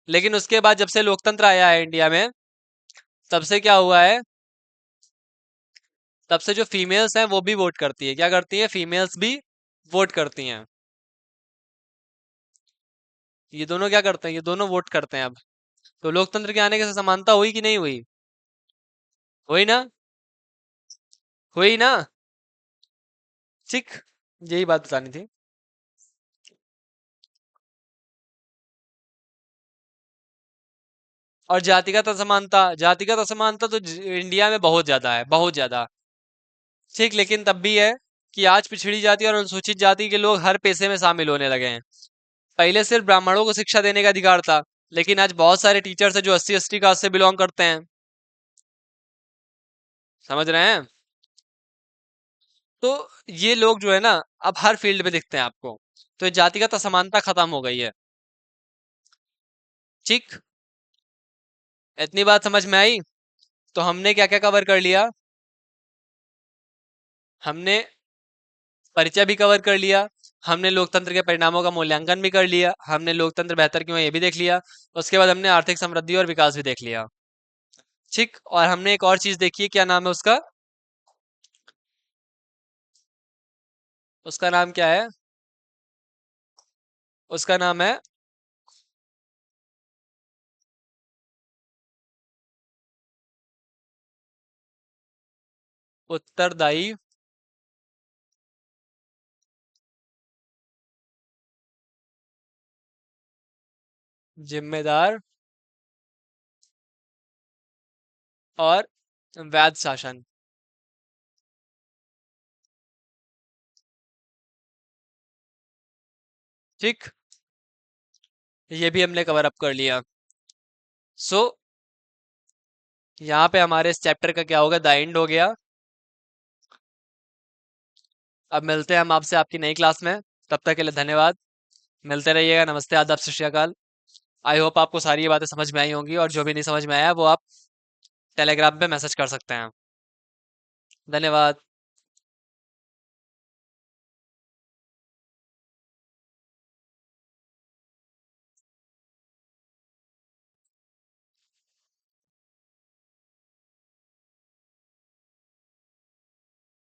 लेकिन उसके बाद जब से लोकतंत्र आया है इंडिया में, तब से क्या हुआ है, तब से जो फीमेल्स हैं वो भी वोट करती है, क्या करती है, फीमेल्स भी वोट करती हैं। ये दोनों क्या करते हैं, ये दोनों वोट करते हैं अब। तो लोकतंत्र के आने के से समानता हुई कि नहीं हुई, हुई ना, हुई ना। ठीक, यही बात बतानी थी। और जातिगत असमानता, जातिगत असमानता तो इंडिया में बहुत ज्यादा है, बहुत ज्यादा। ठीक, लेकिन तब भी है कि आज पिछड़ी जाति और अनुसूचित जाति के लोग हर पेशे में शामिल होने लगे हैं। पहले सिर्फ ब्राह्मणों को शिक्षा देने का अधिकार था, लेकिन आज बहुत सारे टीचर्स हैं जो एससी एसटी कास्ट से बिलोंग करते हैं। समझ रहे हैं। तो ये लोग जो है ना, अब हर फील्ड में दिखते हैं आपको। तो ये जातिगत असमानता खत्म हो गई है। ठीक, इतनी बात समझ में आई। तो हमने क्या क्या कवर कर लिया, हमने परिचय भी कवर कर लिया, हमने लोकतंत्र के परिणामों का मूल्यांकन भी कर लिया, हमने लोकतंत्र बेहतर क्यों है ये भी देख लिया। उसके बाद हमने आर्थिक समृद्धि और विकास भी देख लिया। ठीक, और हमने एक और चीज देखी है, क्या नाम है उसका, उसका नाम क्या है, उसका नाम है उत्तरदायी, जिम्मेदार और वैध शासन। ठीक, ये भी हमने कवर अप कर लिया। सो यहाँ पे हमारे इस चैप्टर का क्या होगा, द एंड हो गया। अब मिलते हैं हम आपसे आपकी नई क्लास में। तब तक के लिए धन्यवाद। मिलते रहिएगा। नमस्ते, आदाब, सत श्री अकाल। आई होप आपको सारी ये बातें समझ में आई होंगी, और जो भी नहीं समझ में आया वो आप टेलीग्राम पे मैसेज कर सकते हैं। धन्यवाद।